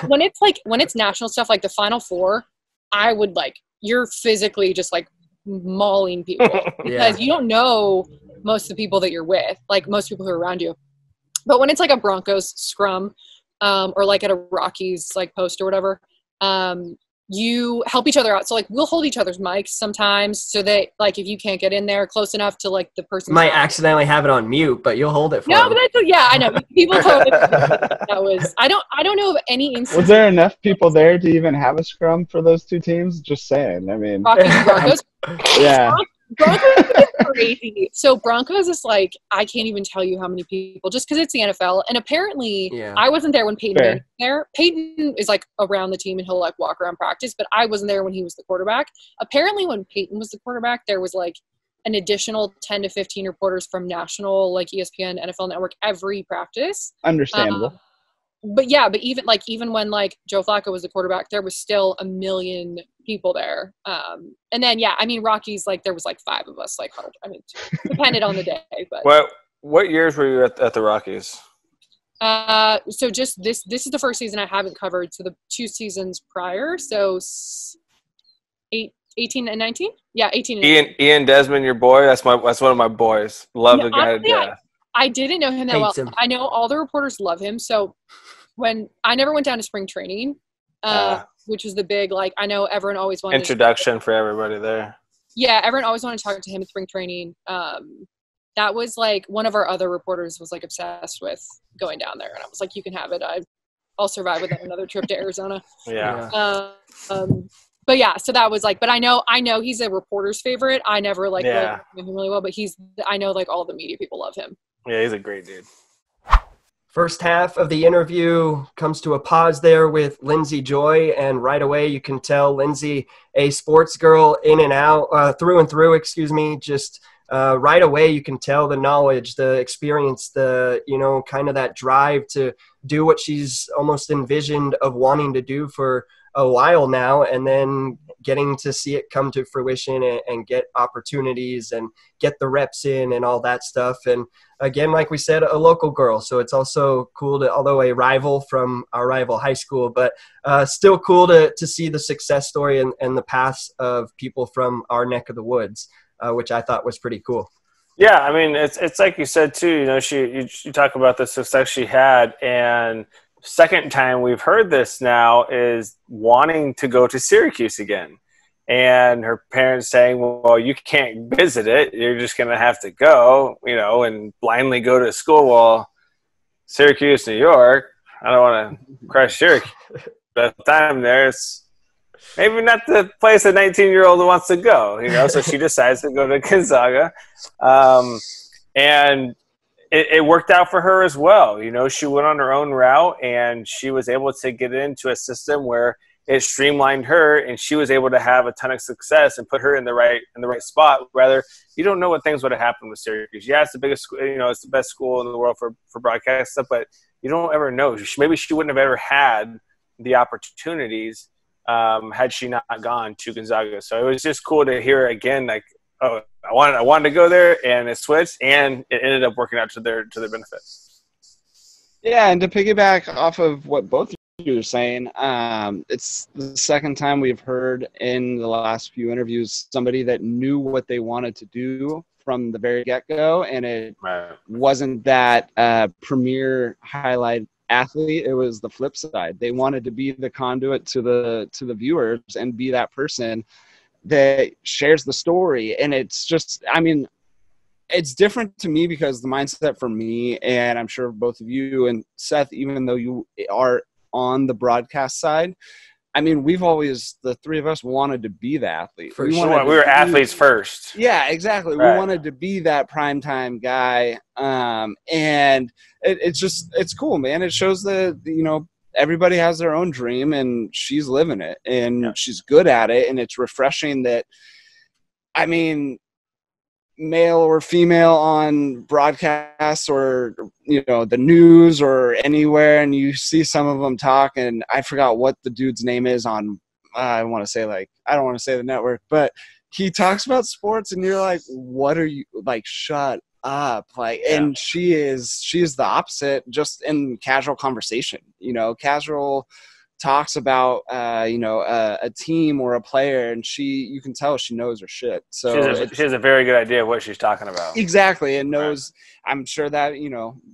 when it's national stuff, like the Final Four, I would you're physically just like mauling people because you don't know most of the people that you're with, like most people who are around you. But when it's like a Broncos scrum, or like at a Rockies like post or whatever, you help each other out. So like we'll hold each other's mics sometimes so that like if you can't get in there close enough to like the person might accidentally have it on mute, but you'll hold it for no, them. but yeah, I know. People totally that was I don't know of any instance. Was there enough people there to even have a scrum for those two teams? Just saying. I mean, Rockies and Broncos. Yeah. Broncos is crazy. So Broncos is like I can't even tell you how many people just because it's the NFL. And apparently, I wasn't there when Peyton was there. Peyton is like around the team and he'll like walk around practice, but I wasn't there when he was the quarterback. Apparently, when Peyton was the quarterback, there was like an additional 10 to 15 reporters from national like ESPN, NFL Network every practice. Understandable. But even when like Joe Flacco was the quarterback, there was still 1 million people there. And then Rockies, like there was like 5 of us like huddled. I mean, depended on the day. But what years were you at the Rockies? So just this is the first season I haven't covered. So the 2 seasons prior, so 18 and 19. Yeah, 18. And Ian Desmond, your boy. That's one of my boys. Love the guy. Honestly, I didn't know him that well. I know all the reporters love him. So when I never went down to spring training, which was the big, like, I know everyone always wanted introduction for everybody there. Yeah, everyone always wanted to talk to him at spring training. That was like one of our other reporters was like obsessed with going down there, and I was like, you can have it. I'll survive with another trip to Arizona. Yeah. But yeah, so that was like, but I know he's a reporter's favorite. I never like really know him really well, but I know like all the media people love him. Yeah, he's a great dude. First half of the interview comes to a pause there with Lindsay Joy, and right away you can tell Lindsay, a sports girl in and out, through and through, just right away you can tell the knowledge, the experience, the, kind of that drive to do what she's almost envisioned of wanting to do for a while now, and then getting to see it come to fruition and get opportunities and get the reps in and all that stuff. And again, like we said, a local girl. So it's also cool to, although a rival from our rival high school, but still cool to see the success story and the paths of people from our neck of the woods, which I thought was pretty cool. Yeah, I mean, it's like you said too, you talk about the success she had, and second time we've heard this now is wanting to go to Syracuse again. And her parents saying, well, you can't visit it. You're just going to have to go, and blindly go to school. Well, Syracuse, New York, I don't want to crush Syracuse. But the time there, it's maybe not the place a 19-year-old wants to go, So she decides to go to Gonzaga. And it worked out for her as well. She went on her own route, and she was able to get into a system where it streamlined her, and she was able to have a ton of success and put her in the right spot. Rather, you don't know what things would have happened with Syracuse. Yeah, it's the biggest, it's the best school in the world for broadcast stuff, but you don't ever know. Maybe she wouldn't have ever had the opportunities had she not gone to Gonzaga. So it was just cool to hear again, like, oh, I wanted to go there, and it switched, and it ended up working out to their benefit. Yeah, and to piggyback off of what both of you were saying, it's the second time we've heard in the last few interviews somebody that knew what they wanted to do from the very get-go, and it wasn't that premier highlight athlete. It was the flip side. They wanted to be the conduit to the viewers and be that person that shares the story. And it's just, I mean, it's different to me because the mindset for me, and I'm sure both of you and Seth, even though you are on the broadcast side, I mean, we've always, the three of us wanted to be the athlete. For sure. We were athletes first. Yeah, exactly. Right. We wanted to be that primetime guy. And it's cool, man. It shows that, everybody has their own dream, and she's living it, and she's good at it. And it's refreshing that, I mean, male or female on broadcasts or, the news or anywhere, and you see some of them talk, and I forgot what the dude's name is on, I don't want to say the network, but he talks about sports, and you're like, what are you, like, shut up. Like, and she is the opposite, just in casual conversation, casual talks about, a team or a player, and you can tell she knows her shit. So she has a very good idea of what she's talking about. Exactly. And knows, I'm sure that,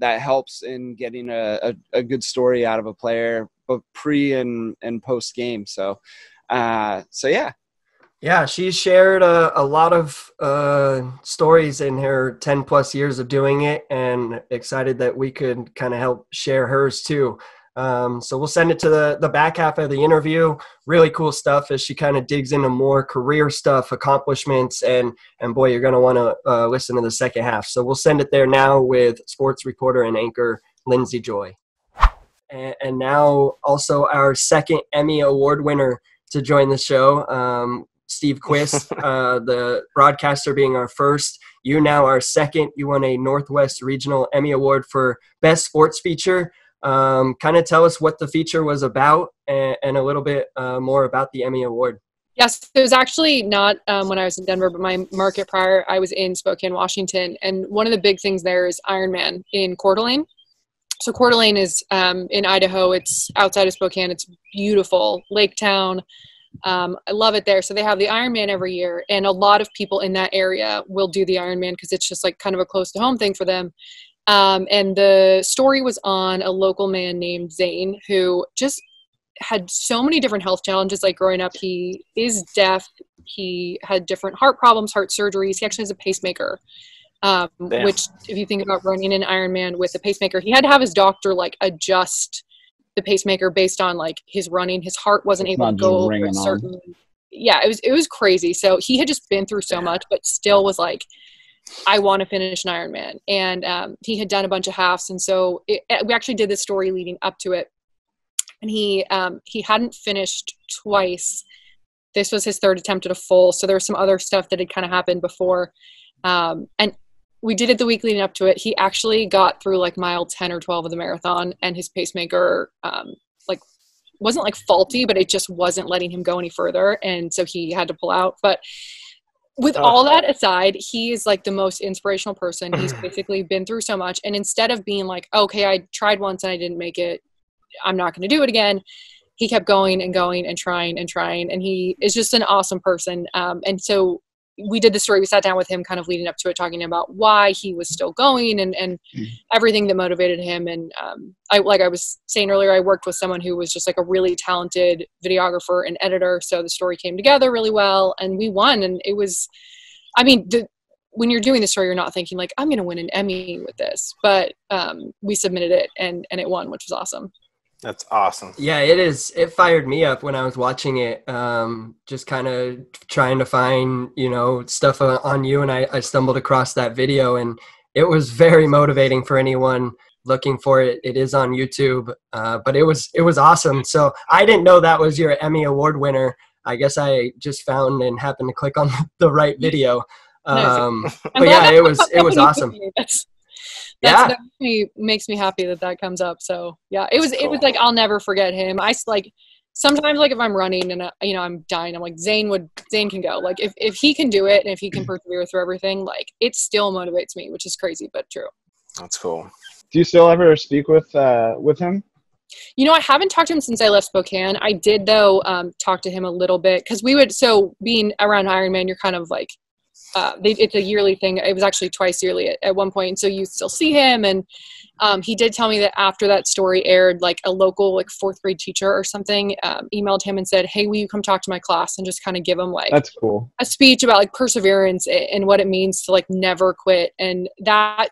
that helps in getting a good story out of a player, both pre and post game. So yeah. Yeah, she's shared a lot of stories in her 10 plus years of doing it, and excited that we could kind of help share hers too. So we'll send it to the back half of the interview. Really cool stuff as she kind of digs into more career stuff, accomplishments, and boy, you're going to want to listen to the second half. So we'll send it there now with sports reporter and anchor Lindsay Joy. And now also our second Emmy Award winner to join the show. Steve Quist, the broadcaster, being our first. You now are second. You won a Northwest Regional Emmy Award for Best Sports Feature. Kind of tell us what the feature was about and a little bit more about the Emmy Award. Yes, it was actually not when I was in Denver, but my market prior, I was in Spokane, Washington. And one of the big things there is Ironman in Coeur d'Alene. So Coeur d'Alene is in Idaho. It's outside of Spokane. It's beautiful, lake town. I love it there. So they have the Ironman every year, and a lot of people in that area will do the Ironman because it's just like kind of a close to home thing for them. And the story was on a local man named Zane, who just had so many different health challenges. Like growing up, he is deaf. He had different heart problems, heart surgeries. He actually has a pacemaker, which if you think about running an Ironman with a pacemaker, he had to have his doctor like adjust the pacemaker based on like his running. His heart wasn't able to go over a certain. Yeah, it was crazy. So he had just been through so much, but still was like, I want to finish an Ironman. And he had done a bunch of halves. And so we actually did this story leading up to it. And he hadn't finished twice. This was his third attempt at a full. So there was some other stuff that had kind of happened before. And we did it the week leading up to it. He actually got through like mile 10 or 12 of the marathon, and his pacemaker wasn't like faulty, but it just wasn't letting him go any further. And so he had to pull out. But with all that aside, he is like the most inspirational person. He's basically been through so much. And instead of being like, okay, I tried once and I didn't make it, I'm not going to do it again, he kept going and going and trying and trying. And he is just an awesome person. And so we did the story. We sat down with him kind of leading up to it, talking about why he was still going and everything that motivated him. And like I was saying earlier, I worked with someone who was just like a really talented videographer and editor. So the story came together really well, and we won. And it was, I mean, when you're doing the story, you're not thinking like, I'm going to win an Emmy with this, but we submitted it and it won, which was awesome. That's awesome. Yeah, it is. It fired me up when I was watching it, just kind of trying to find, stuff on you. And I stumbled across that video, and it was very motivating for anyone looking for it. It is on YouTube, but it was awesome. So I didn't know that was your Emmy Award winner. I guess I just found and happened to click on the right video. But yeah, it was awesome. That makes me happy that comes up. So yeah, it was like, I'll never forget him. I like, sometimes like if I'm running and I'm dying, I'm like, Zane can go. Like if he can do it and if he can persevere through everything, like it still motivates me, which is crazy, but true. That's cool. Do you still ever speak with him? I haven't talked to him since I left Spokane. I did though, talk to him a little bit, cause being around Ironman, you're kind of like, it's a yearly thing. It was actually twice yearly at one point. So you still see him. And he did tell me that after that story aired, like a local like fourth grade teacher or something emailed him and said, hey, will you come talk to my class, and just kind of give him like that's cool, a speech about like perseverance and what it means to like never quit. And that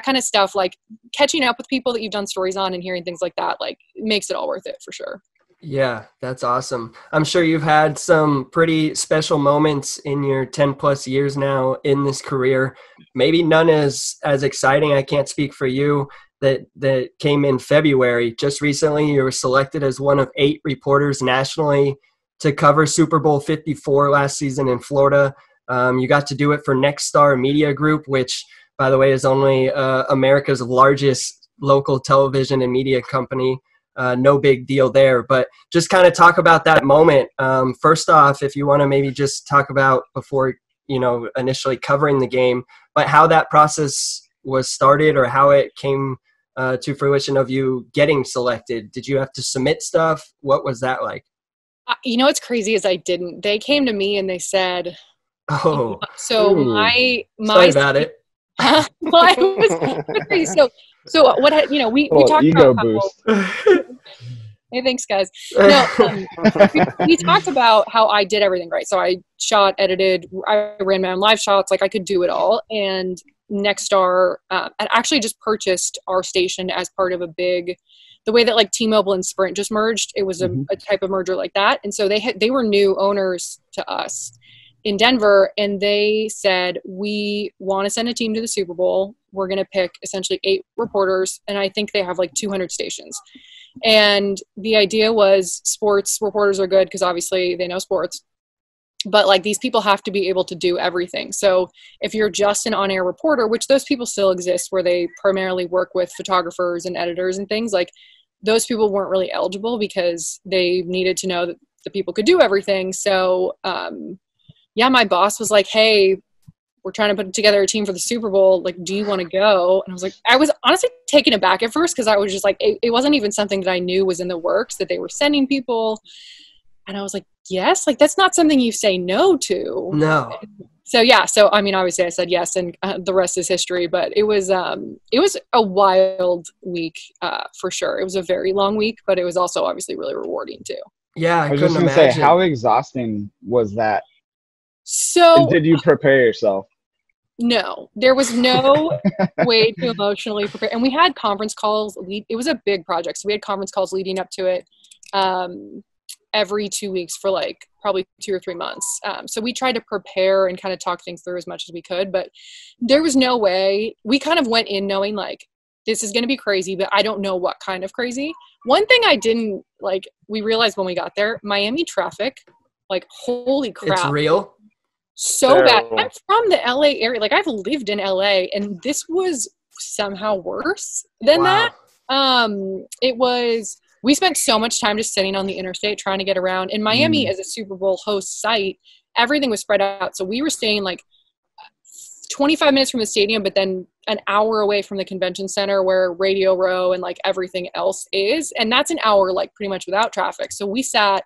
kind of stuff, like catching up with people that you've done stories on and hearing things like that, like makes it all worth it for sure. Yeah, that's awesome. I'm sure you've had some pretty special moments in your 10 plus years now in this career. Maybe none as exciting. I can't speak for you that came in February. Just recently, you were selected as one of 8 reporters nationally to cover Super Bowl 54 last season in Florida. You got to do it for Next Star Media Group, which, by the way, is only America's largest local television and media company. No big deal there, but just kind of talk about that moment. First off, if you want to maybe just talk about before, initially covering the game, but how that process was started or how it came to fruition of you getting selected. Did you have to submit stuff? What was that like? What's crazy is I didn't. They came to me and they said, "Oh, so ooh. my Sorry about it." Well, it was crazy. So what we talked ego about boost. Hey, thanks, guys. No, we talked about how I did everything right. So I shot, edited, I ran my own live shots. Like I could do it all. And Nexstar had actually just purchased our station as part of the way that like T-Mobile and Sprint just merged. It was a type of merger like that. And so they were new owners to us in Denver. And they said, we want to send a team to the Super Bowl. We're going to pick essentially 8 reporters. And I think they have like 200 stations. And the idea was sports reporters are good because obviously they know sports, but like these people have to be able to do everything. So if you're just an on-air reporter, which those people still exist where they primarily work with photographers and editors and things, like those people weren't really eligible because they needed to know that the people could do everything. So my boss was like, hey, we're trying to put together a team for the Super Bowl. Like, do you want to go? And I was like, I was honestly taken aback at first because I was just like, it wasn't even something that I knew was in the works, that they were sending people. And I was like, yes, like that's not something you say no to. No. So yeah, I mean, obviously I said yes, and the rest is history. But it was a wild week for sure. It was a very long week, but it was also obviously really rewarding too. Yeah, I was just gonna say, how exhausting was that? So and did you prepare yourself? No, there was no way to emotionally prepare. And we had conference calls. It was a big project. So we had conference calls leading up to it every 2 weeks for like probably 2 or 3 months. So we tried to prepare and kind of talk things through as much as we could, but there was no way. We kind of went in knowing like, this is going to be crazy, but I don't know what kind of crazy. One thing I didn't we realized when we got there, Miami traffic, like holy crap. It's real. So bad. I'm from the LA area. Like I've lived in LA and this was somehow worse than that. We spent so much time just sitting on the interstate trying to get around. In Miami as a Super Bowl host site, everything was spread out. So we were staying like 25 minutes from the stadium, but then an hour away from the convention center where Radio Row and like everything else is. And that's an hour like pretty much without traffic. So we sat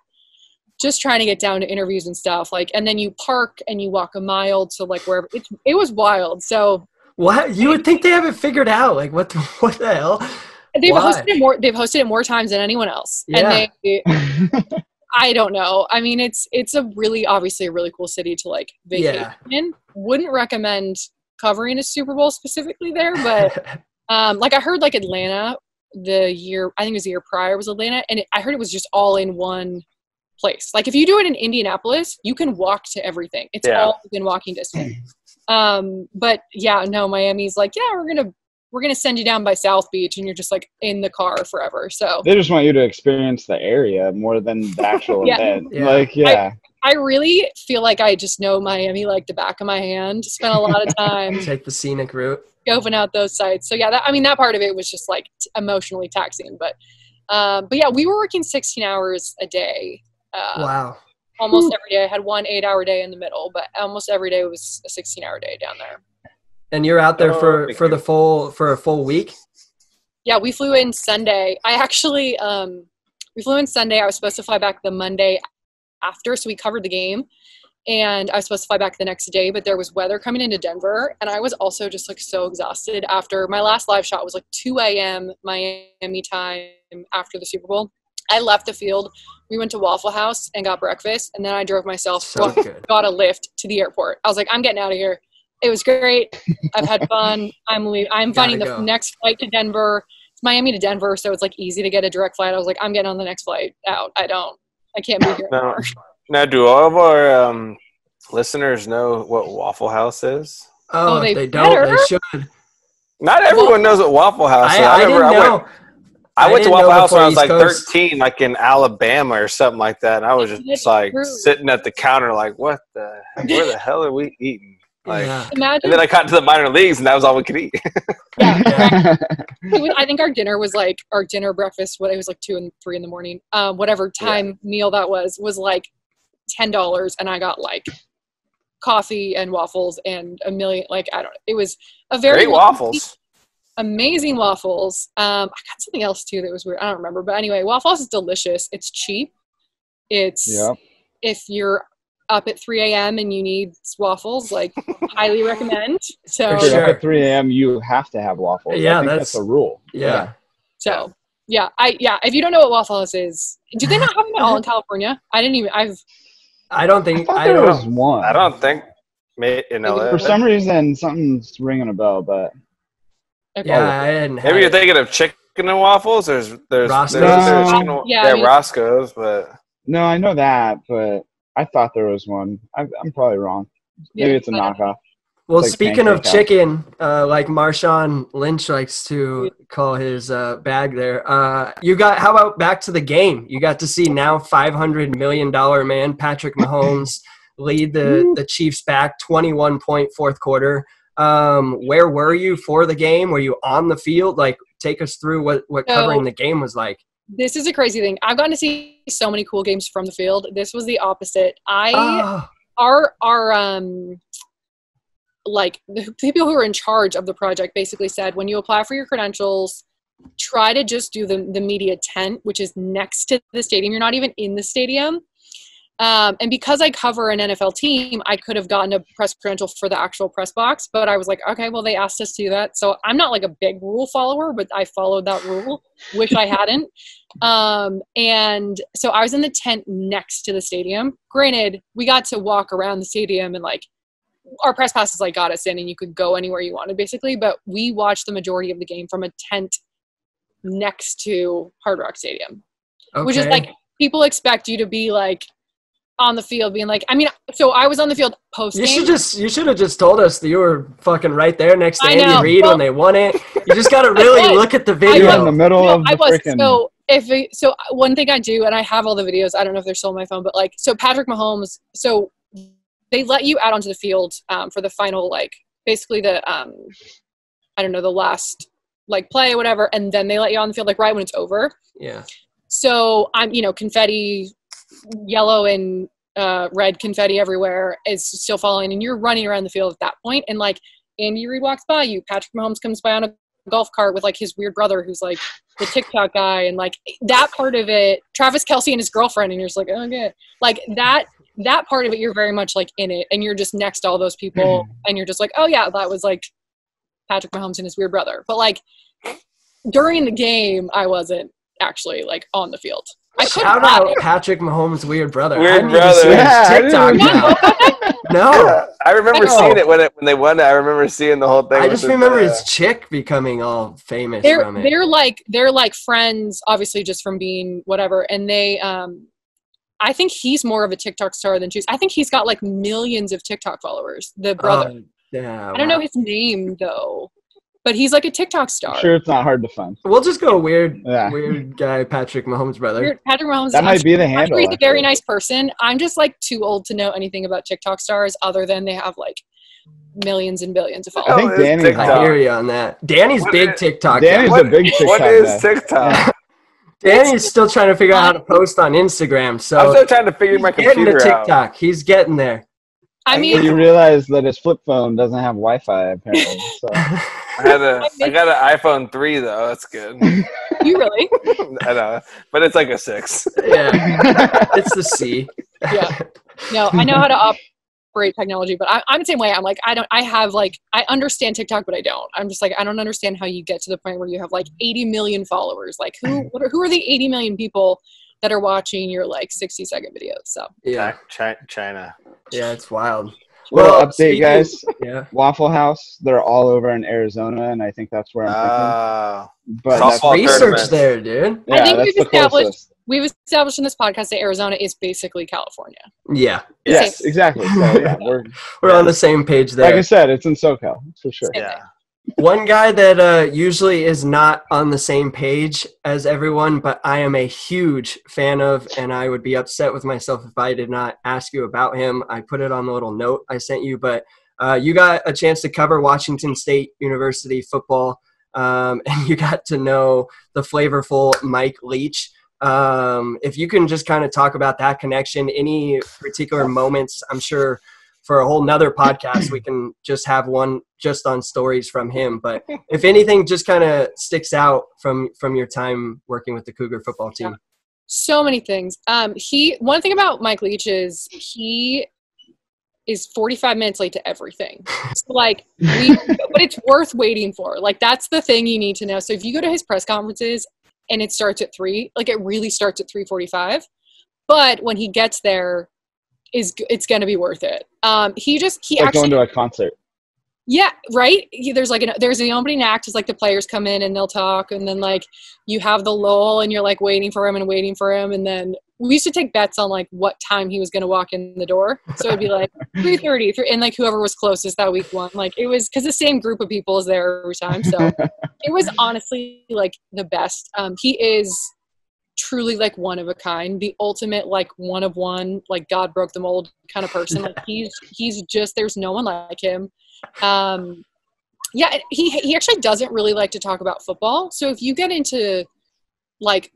just trying to get down to interviews and stuff, like, and then you park and you walk a mile to like wherever. It was wild. So what you would think they have it figured out? Like what the hell? They've hosted it more times than anyone else. Yeah. And I don't know. I mean, it's obviously a really cool city to like vacation in. Wouldn't recommend covering a Super Bowl specifically there, but like I heard like Atlanta I think it was the year prior was Atlanta, and I heard it was just all in one place. Like if you do it in Indianapolis, you can walk to everything. It's all within walking distance. But yeah, no, Miami's like, yeah, we're gonna send you down by South Beach, and you're just like in the car forever. So they just want you to experience the area more than the actual event. Yeah. Like, I really feel like I just know Miami like the back of my hand. Spent a lot of time take the scenic route, scoping out those sites. So yeah, that part of it was just like emotionally taxing. But yeah, we were working 16 hours a day. Wow. Almost every day. I had 1 8-hour day in the middle, but almost every day was a 16-hour day down there. And you're out there for a full week? Yeah, we flew in Sunday. We flew in Sunday. I was supposed to fly back the Monday after, so we covered the game. And I was supposed to fly back the next day, but there was weather coming into Denver. And I was also just like so exhausted after my last live shot was like 2 a.m. Miami time after the Super Bowl. I left the field. We went to Waffle House and got breakfast. And then I drove myself, got a lift to the airport. I was like, I'm getting out of here. It was great. I've had fun. I'm leaving. I'm finding the next flight to Denver. It's Miami to Denver, so it's like easy to get a direct flight. I was like, I'm getting on the next flight out. I can't be here anymore. Now, do all of our listeners know what Waffle House is? Oh, they don't. They should. Not everyone knows what Waffle House is. I went to Waffle House when I was like 13, like in Alabama or something like that. And I was just like sitting at the counter like, where the hell are we eating? Like, and then I got to the minor leagues, and that was all we could eat. I think our dinner was like breakfast. It was like 2 and 3 in the morning. Whatever time meal that was like $10, and I got like coffee and waffles and a million. Like I don't know. It was a very great waffles. Amazing waffles. I got something else too that was weird. I don't remember, but anyway, Waffle House is delicious. It's cheap. It's if you're up at 3 a.m. and you need waffles, like highly recommend. So if you're up at 3 a.m., you have to have waffles. Yeah, I think that's a rule. Yeah. So Yeah. If you don't know what Waffle House is, do they not have them at all in California? I don't think there was one. I don't think in LA. For some reason, something's ringing a bell, but okay. yeah, I hadn't. Maybe you're thinking of chicken and waffles. There's Roscoe's, but no, I know that, but I thought there was one. I'm probably wrong. Maybe it's a knockoff. Well, speaking of chicken, like Marshawn Lynch likes to call his bag there, how about back to the game? You got to see now $500 million man Patrick Mahomes lead the Chiefs back 21-point fourth quarter. Where were you for the game? Were you on the field? Like, take us through what covering the game was like. This is a crazy thing. I've gotten to see so many cool games from the field. This was the opposite. Like the people who are in charge of the project basically said, when you apply for your credentials, try to just do the media tent, which is next to the stadium. You're not even in the stadium. And because I cover an NFL team, I could have gotten a press credential for the actual press box, but I was like, okay, well, they asked us to do that. So I'm not like a big rule follower, but I followed that rule. Wish I hadn't. And so I was in the tent next to the stadium. Granted, we got to walk around the stadium and like our press passes like got us in and you could go anywhere you wanted basically, but we watched the majority of the game from a tent next to Hard Rock Stadium, which is like, people expect you to be like on the field being like, I mean, so I was on the field post game. You should have just told us that you were fucking right there next to Andy Reid when they won it. You just got to really look at the video. In the middle of the freaking. So one thing I do, and I have all the videos, I don't know if they're still on my phone, but like, so Patrick Mahomes, so they let you out onto the field for the final, like basically the, I don't know, the last like play, whatever. And then they let you on the field, like right when it's over. Yeah. So I'm, confetti, yellow and red confetti everywhere is still falling. And you're running around the field at that point. And like Andy Reid walks by you, Patrick Mahomes comes by on a golf cart with like his weird brother, who's like the TikTok guy. And like that part of it, Travis Kelce and his girlfriend. And you're just like, oh, okay. Like that part of it, you're very much like in it, and you're just next to all those people, and you're just like, oh yeah, that was like Patrick Mahomes and his weird brother. But like during the game, I wasn't actually like on the field. Shout out Patrick Mahomes' weird brother. Weird brother. TikTok now. No, yeah, I remember seeing it when they won it. I remember seeing the whole thing. I just remember his chick becoming all famous from it. They're like friends, obviously, just from being whatever, and they I think he's more of a TikTok star than she's. I think he's got like millions of TikTok followers, the brother. Yeah, I don't know his name though, but he's like a TikTok star. I'm sure, it's not hard to find. We'll just go weird guy, Patrick Mahomes' brother. Patrick Mahomes. That might be the handle. He's a very nice person. I'm just like too old to know anything about TikTok stars other than they have like millions and billions of followers. I think Danny's. I hear you on that. Danny's big TikTok. Danny's a big TikTok. What is TikTok? Danny's still trying to figure out how to post on Instagram. So I'm still trying to figure my computer TikTok out. He's getting there. I mean, you realize that his flip phone doesn't have Wi-Fi apparently. So. I got an iPhone 3 though. That's good. You really? I know, but it's like a 6. Yeah, it's the C. Yeah. No, I know how to operate technology, but I'm the same way. I'm like, I understand TikTok, but I don't. I'm just like, I don't understand how you get to the point where you have like 80 million followers. Like who are the 80 million people that are watching your like 60-second videos? So yeah, China. Yeah, it's wild. Well, update, guys. Yeah, Waffle House. They're all over in Arizona, and I think that's where I'm thinking. But that's research there, dude. Yeah, I think we've established in this podcast that Arizona is basically California. Yeah. Yes, exactly. So yeah, we're on the same page there. Like I said, it's in Socal for sure. Yeah. One guy that usually is not on the same page as everyone, but I am a huge fan of, and I would be upset with myself if I did not ask you about him. I put it on the little note I sent you, but you got a chance to cover Washington State University football, and you got to know the flavorful Mike Leach. If you can just kind of talk about that connection, any particular moments, I'm sure for a whole nother podcast, we can just have one just on stories from him. But if anything just kind of sticks out from your time working with the Cougar football team. Yeah. So many things. One thing about Mike Leach is he is 45 minutes late to everything. So like, but it's worth waiting for. Like, that's the thing you need to know. So if you go to his press conferences, and it starts at 3. Like, it really starts at 3:45. But when he gets there, it's going to be worth it. He actually going to a concert. Yeah, right? There's the opening act is like the players come in and they'll talk, and then like you have the lull and you're like waiting for him, and then we used to take bets on like what time he was going to walk in the door. So it'd be like 3:30, and like whoever was closest that week won. Like, it was because the same group of people is there every time. So it was honestly like the best. He is truly like one of a kind, the ultimate like one of one, like God broke the mold kind of person. Like he's just, there's no one like him. Yeah, he actually doesn't really like to talk about football. So if you get into like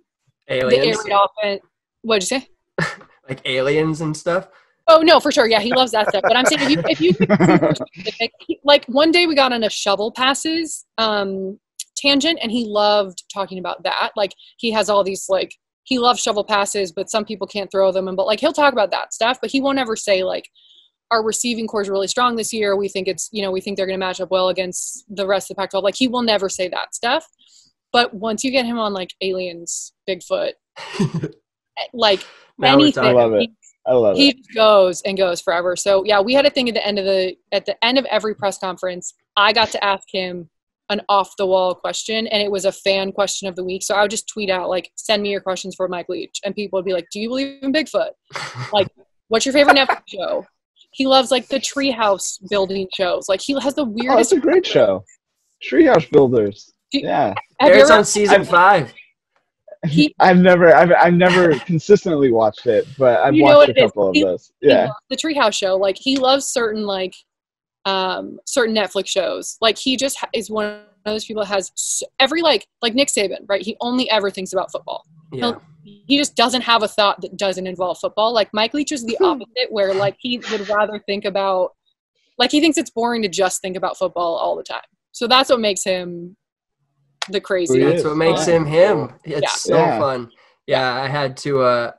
aliens, the air raid offense, what'd you say? Like aliens and stuff. Oh no, for sure. Yeah, he loves that stuff. But I'm saying if you specific, like one day we got on a shovel passes tangent, and he loved talking about that. Like, he has all these like, he loves shovel passes, but some people can't throw them, but like he'll talk about that stuff, but he won't ever say like, our receiving core is really strong this year. We think we think they're going to match up well against the rest of the Pac-12. Like, he will never say that stuff. But once you get him on like aliens, Bigfoot, like anything, I love it. He just goes and goes forever. So yeah, we had a thing at the end of every press conference. I got to ask him an off the wall question, and it was a fan question of the week. So I would just tweet out like, "Send me your questions for Mike Leach," and people would be like, "Do you believe in Bigfoot? Like, what's your favorite Netflix show?" He loves like the treehouse building shows. Like, he has the weirdest. Oh, that's a great show. Treehouse Builders. Yeah. It's on season 5. I've never consistently watched it, but I've watched a couple of those. Yeah. The treehouse show. Like, he loves certain like certain Netflix shows. Like, he just is one of those people that has every like Nick Saban, right? He only ever thinks about football. Yeah. He just doesn't have a thought that doesn't involve football. Like, Mike Leach is the opposite, where like he would rather think about, like, he thinks it's boring to just think about football all the time. So that's what makes him the crazy. That's what makes him him. It's so fun. Yeah, I had to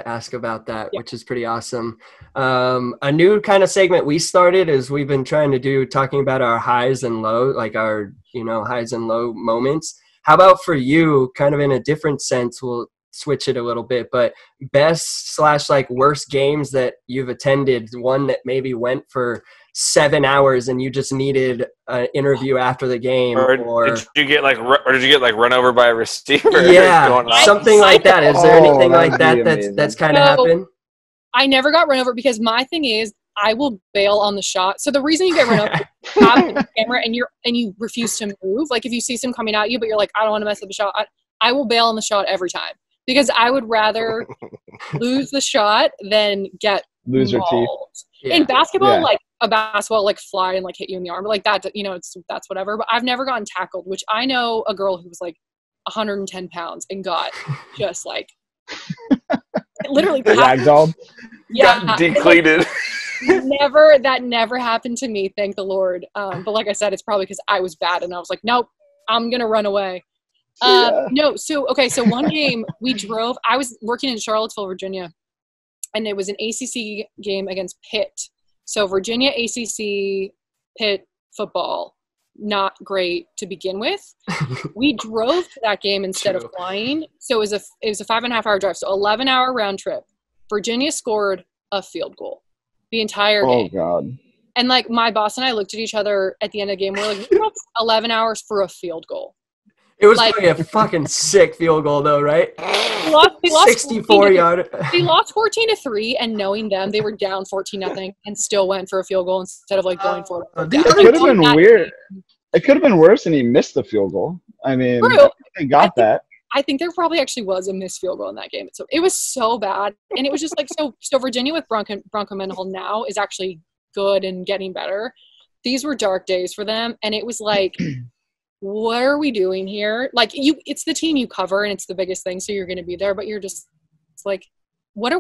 ask about that, which is pretty awesome. A new kind of segment we started is we've been trying to do, talking about our highs and lows, like our, highs and low moments. How about for you, kind of in a different sense, we'll switch it a little bit, but best / like worst games that you've attended, one that maybe went for 7 hours and you just needed an interview after the game, or did you get run over by a receiver? Yeah, something like that. Is there anything like that that's kind of happened? I never got run over, because my thing is, I will bail on the shot. So the reason you get run over, you have the camera and you refuse to move. Like, if you see some coming at you, but you're like, I don't want to mess up the shot, I will bail on the shot every time, because I would rather lose the shot than lose your teeth. Yeah. In basketball, like a basketball like fly and like hit you in the arm, like that, that's whatever. But I've never gotten tackled, which I know a girl who was like 110 pounds and got just like literally ragdolled. Yeah, got decleated. That never happened to me, thank the Lord. But like I said, it's probably because I was bad and I was like, nope, I'm gonna run away. No, so one game I was working in Charlottesville, Virginia, and it was an ACC game against Pitt. So Virginia ACC, Pitt football, not great to begin with. We drove to that game instead of flying. So it was a 5.5 hour drive. So 11-hour round trip. Virginia scored a field goal the entire game. Oh God. And like, my boss and I looked at each other at the end of the game. We're like, 11 hours for a field goal. It was like a fucking sick field goal, though, right? They lost 64-yard. They lost 14-3, and knowing them, they were down 14-0 and still went for a field goal instead of like going for it. It could have been weird. It could have been worse, and he missed the field goal. I mean, they got that. I think there probably actually was a missed field goal in that game. So it was so bad, and it was just like so. Virginia with Bronco Mendenhall now is actually good and getting better. These were dark days for them, and it was like, what are we doing here? Like, it's the team you cover, and it's the biggest thing, so you're going to be there. But you're just like, what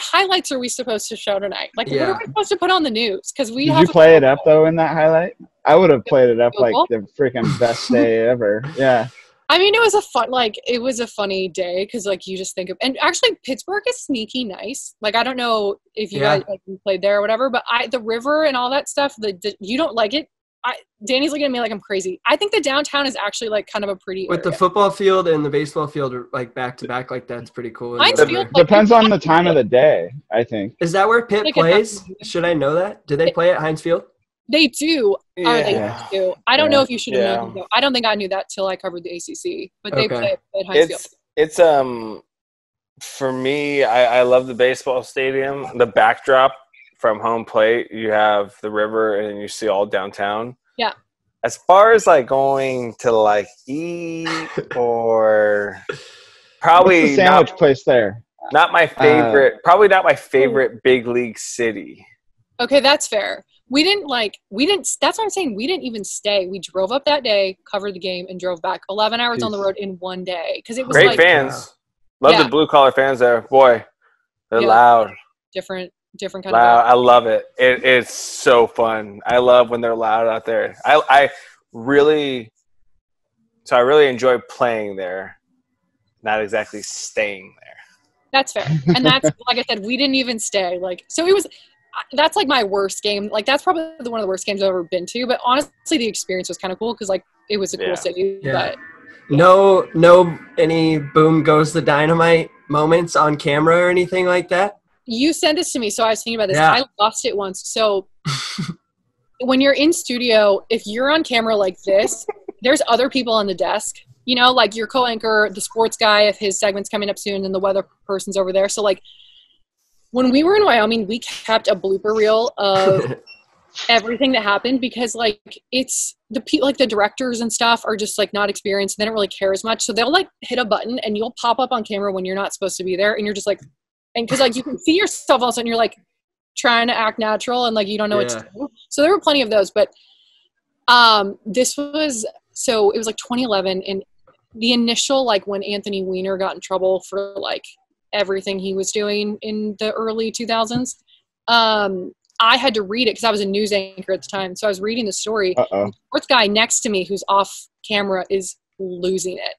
highlights are we supposed to show tonight? Like, what are we supposed to put on the news? Because did you play it up though in that highlight? I would have played it up like the freaking best day ever. Yeah. I mean, it was a funny day, because like, you just think of, and actually Pittsburgh is sneaky nice. Like, I don't know if you guys like played there or whatever, but the river and all that stuff, you don't like it. Danny's looking at me like I'm crazy. I think the downtown is actually like kind of a pretty with area. the football field and the baseball field are like back to back like that's pretty cool. Depends on the time of the day, I think. Is that where Pitt plays? Should I know that? Do they play at Heinz Field? They do. Yeah. They do. I don't know if you should have known. Though. I don't think I knew that till I covered the ACC. But they play at Heinz Field. It's for me, I love the baseball stadium. The backdrop from home plate, you have the river and you see all downtown. Yeah. As far as like going to like eat or probably what's the sandwich place there? Not my favorite. Probably not my favorite big league city. Okay, that's fair. That's what I'm saying. We didn't even stay. We drove up that day, covered the game, and drove back 11 hours on the road in one day. Because it was great fans. Love the blue collar fans there. Boy, they're loud. Different kind of loud. I love it. It's so fun. I love when they're loud out there. I really enjoy playing there, not exactly staying there. That's fair. And that's, like I said, we didn't even stay. That's like my worst game. Like that's probably one of the worst games I've ever been to. But honestly, the experience was kind of cool because like it was a cool city. Yeah. But no, any boom goes the dynamite moments on camera or anything like that. You sent this to me, so I was thinking about this. Yeah. I lost it once. So when you're in studio, if you're on camera like this, there's other people on the desk. You know, like your co-anchor, the sports guy, if his segment's coming up soon, and the weather person's over there. So like. When we were in Wyoming, we kept a blooper reel of everything that happened because, like, it's the directors and stuff are just, like, not experienced. They don't really care as much. So they'll, like, hit a button and you'll pop up on camera when you're not supposed to be there. And you're just, like – and because, like, you can see yourself all of a sudden. You're, like, trying to act natural and, like, you don't know what to do. So there were plenty of those. But this was – so it was, like, 2011. And the initial, like, when Anthony Weiner got in trouble for, like – everything he was doing in the early 2000s. I had to read it because I was a news anchor at the time. So I was reading the story. The sports guy next to me who's off camera is losing it.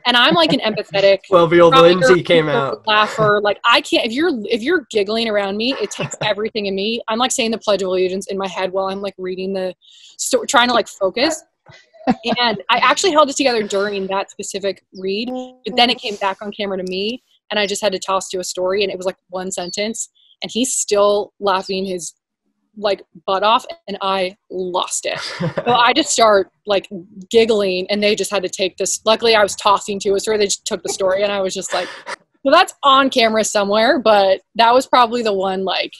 And I'm like an empathetic 12-year-old Lindsay came out. Laugher. Like I can't, if you're giggling around me, it takes everything in me. I'm like saying the Pledge of Allegiance in my head while I'm like reading the story, trying to like focus. And I actually held it together during that specific read, but then it came back on camera to me. And I just had to toss to a story, and it was like one sentence, and he's still laughing his like butt off, and I lost it. So I just start like giggling, and they just had to take this. Luckily, I was tossing to a story. They just took the story, and I was just like, well, that's on camera somewhere, but that was probably the one like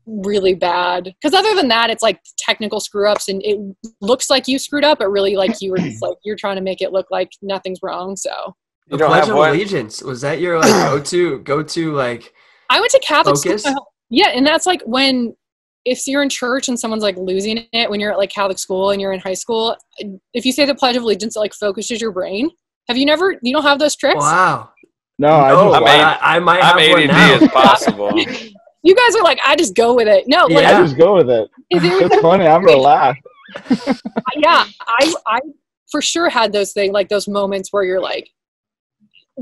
really bad. Because other than that, it's like technical screw ups, and it looks like you screwed up, but really like you were just like you're trying to make it look like nothing's wrong. So. The Pledge of Allegiance, was that your like go-to like I went to Catholic focus? School. Yeah, and that's like when if you're in church and someone's like losing it when you're at like Catholic school and you're in high school, if you say the Pledge of Allegiance, it like focuses your brain. You don't have those tricks? Wow. No, I might have ADD one now. as possible. You guys are like, I just go with it. No, like I just go with it. It's funny. I'm gonna laugh. Yeah, I for sure had those things, like those moments where you're like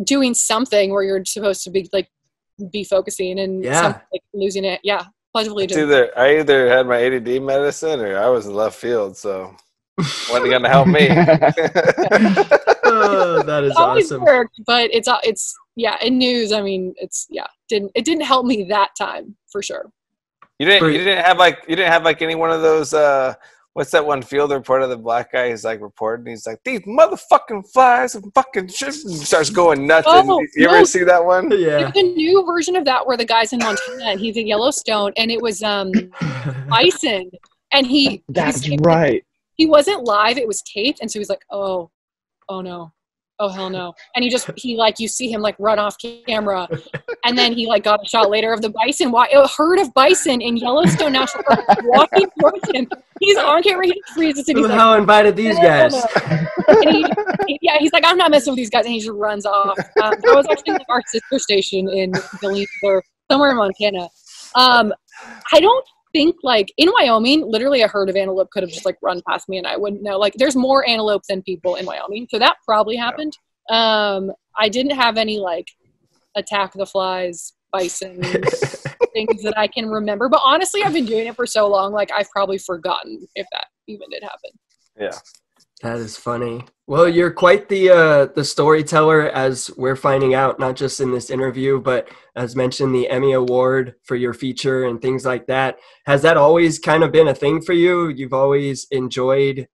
doing something where you're supposed to be focusing and like losing it. Yeah, Pledge of Allegiance. I either had my ADD medicine or I was in left field, so wasn't gonna help me. Oh, that is awesome. Worked, but it's in news. I mean, it didn't help me that time for sure. You didn't have any one of those. What's that one field reporter, the black guy? He's like reporting. He's like, these motherfucking flies and fucking shit. Starts going nuts. You ever see that one? Yeah. There's a new version of that where the guy's in Montana and he's in Yellowstone, and it was bison, and That's right. He wasn't live; it was taped, and so he's like, oh no. Oh hell no. And you see him like run off camera, and then he like got a shot later of the bison, a herd of bison in Yellowstone National Park walking towards him. He's on camera, he freezes and he's like, who invited these guys? And he's like, I'm not messing with these guys, and he just runs off. That was actually like our sister station in Billings or somewhere in Montana. I don't think like in Wyoming, literally a herd of antelope could have just like run past me and I wouldn't know. Like there's more antelope than people in Wyoming. So that probably happened. I didn't have any like attack the flies, bison things that I can remember. But honestly, I've been doing it for so long, like I've probably forgotten if even did happen. Yeah. That is funny. Well, you're quite the storyteller, as we're finding out, not just in this interview, but as mentioned, the Emmy Award for your feature and things like that. Has that always kind of been a thing for you? You've always enjoyed,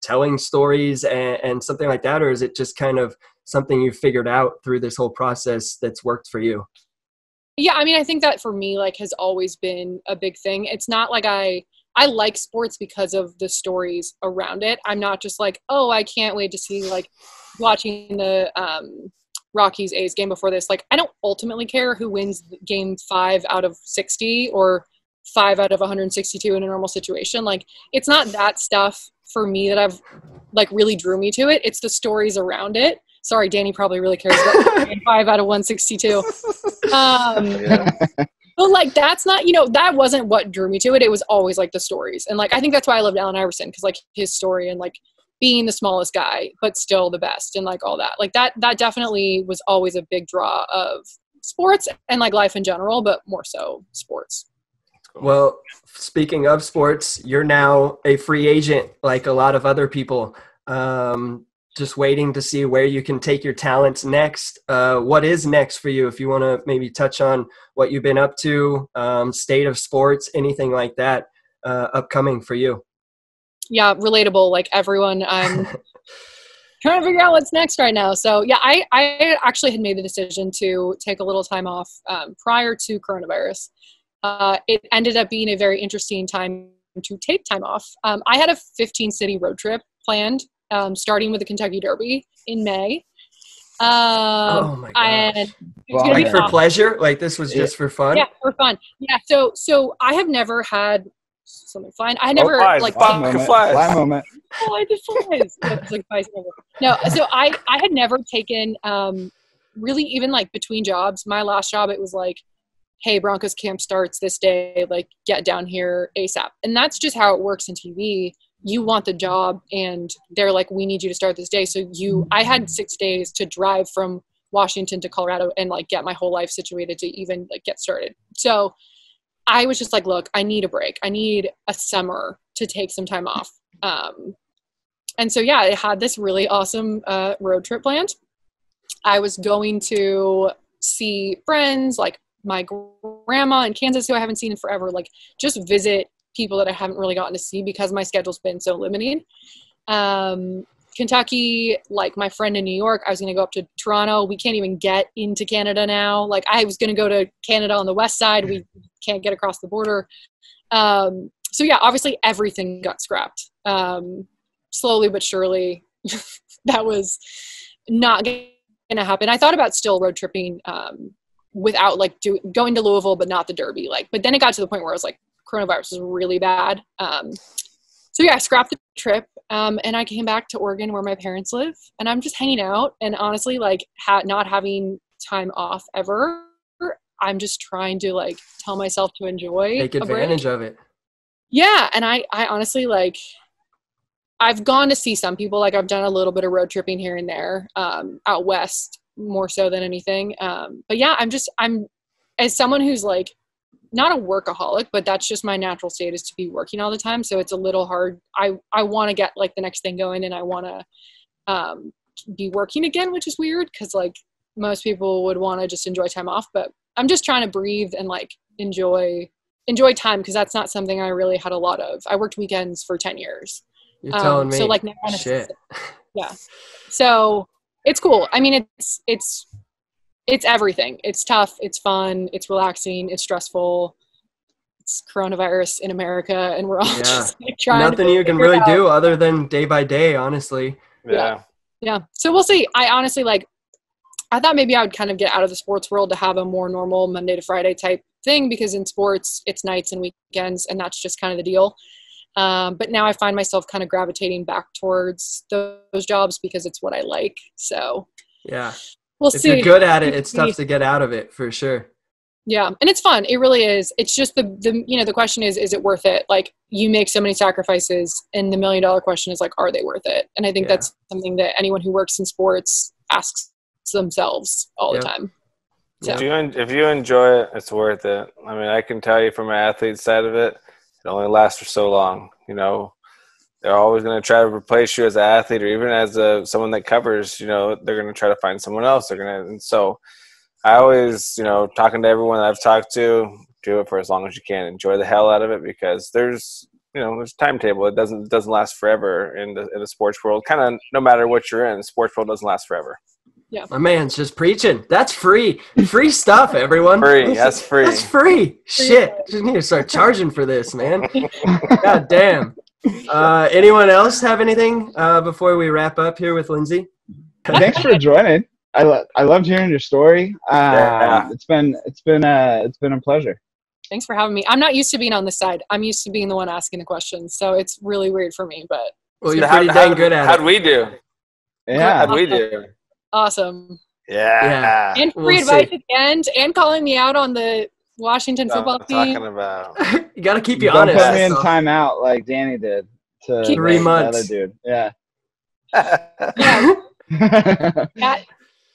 telling stories and something like that, or is it just kind of something you've figured out through this whole process that's worked for you? Yeah, I mean, I think that for me, like, has always been a big thing. It's not like I like sports because of the stories around it. I'm not just like, oh, I can't wait to see, like, watching the Rockies A's game before this. Like, I don't ultimately care who wins game 5 out of 60 or 5 out of 162 in a normal situation. Like, it's not that stuff for me that I've, like, really drew me to it. It's the stories around it. Sorry, Danny probably really cares about game 5 out of 162. But, like, that's not, that wasn't what drew me to it. It was always, like, the stories. And, like, I think that's why I loved Allen Iverson, because, like, his story and, like, being the smallest guy, but still the best and, like, all that. Like, that definitely was always a big draw of sports and, like, life in general, but more so sports. Well, speaking of sports, you're now a free agent like a lot of other people. Just waiting to see where you can take your talents next. What is next for you? If you want to maybe touch on what you've been up to, state of sports, anything like that, upcoming for you. Yeah, relatable. Like everyone, I'm trying to figure out what's next right now. So yeah, I actually had made the decision to take a little time off prior to coronavirus. It ended up being a very interesting time to take time off. I had a 15-city road trip planned, starting with the Kentucky Derby in May. Oh my gosh. Like for pleasure? Like this was just for fun? Yeah, for fun. Yeah, so I have never had something flying. I never fly moment. Oh, I just flies. No, so I had never taken really even like between jobs. My last job, it was like, hey, Broncos camp starts this day, like get down here ASAP. And that's just how it works in TV. You want the job and they're like, we need you to start this day. So I had 6 days to drive from Washington to Colorado and like get my whole life situated to even like get started. So I was just like, look, I need a break. I need a summer to take some time off. And so, yeah, I had this really awesome road trip planned. I was going to see friends, like my grandma in Kansas, who I haven't seen in forever, like just visit people that I haven't really gotten to see because my schedule's been so limited. Kentucky, like my friend in New York, I was going to go up to Toronto. We can't even get into Canada now. Like I was going to go to Canada on the west side. We can't get across the border. So yeah, obviously everything got scrapped. Slowly but surely, that was not going to happen. I thought about still road tripping without like going to Louisville, but not the Derby. But then it got to the point where I was like, coronavirus is really bad. So yeah, I scrapped the trip and I came back to Oregon where my parents live, and I'm just hanging out. And honestly, like not having time off ever, I'm just trying to like tell myself to enjoy. Take advantage of it. Yeah, and I honestly like. I've gone to see some people. Like I've done a little bit of road tripping here and there, out west more so than anything. But yeah, I'm as someone who's like not a workaholic, but that's just my natural state is to be working all the time. So it's a little hard. I want to get like the next thing going, and I want to be working again, which is weird because like most people would want to just enjoy time off. But I'm just trying to breathe and like enjoy time because that's not something I really had a lot of. I worked weekends for 10 years. You're telling me. So like shit. Yeah. So it's cool. I mean, it's everything. It's tough. It's fun. It's relaxing. It's stressful. It's coronavirus in America, and we're all just like trying. Nothing you can really do other than day by day, honestly. Yeah. So we'll see. I honestly I thought maybe I would kind of get out of the sports world to have a more normal Monday to Friday type thing, because in sports it's nights and weekends, and that's just kind of the deal. But now I find myself kind of gravitating back towards those jobs because it's what I like. So yeah, we'll see. If you're good at it, it's tough to get out of it for sure. Yeah. And it's fun. It really is. It's just the question is it worth it? Like you make so many sacrifices, and the $1 million question is like, are they worth it? And I think that's something that anyone who works in sports asks themselves all the time. So. If you enjoy it, it's worth it. I mean, I can tell you from an athlete side of it, it only lasts for so long. You know, they're always going to try to replace you as an athlete or even as someone that covers. You know, they're going to try to find someone else. And so I always, you know, talking to everyone that I've talked to, do it for as long as you can. Enjoy the hell out of it, because there's a timetable. It doesn't last forever in the sports world. Kind of no matter what you're in, the sports world doesn't last forever. Yeah, my man's just preaching. That's free stuff, everyone. Free. That's free. That's free. Shit, just need to start charging for this, man. God damn. Anyone else have anything before we wrap up here with Lindsay? Thanks for joining. I loved hearing your story. It's been a pleasure. Thanks for having me. I'm not used to being on this side. I'm used to being the one asking the questions, so it's really weird for me. But well, you're pretty dang good at it. How'd we do? Yeah, how'd we do? Awesome. Yeah. And free advice at the end, and calling me out on the Washington football team. Talking about. You got to keep you Don't honest. put me in timeout like Danny did to 3 months. The other dude. Yeah.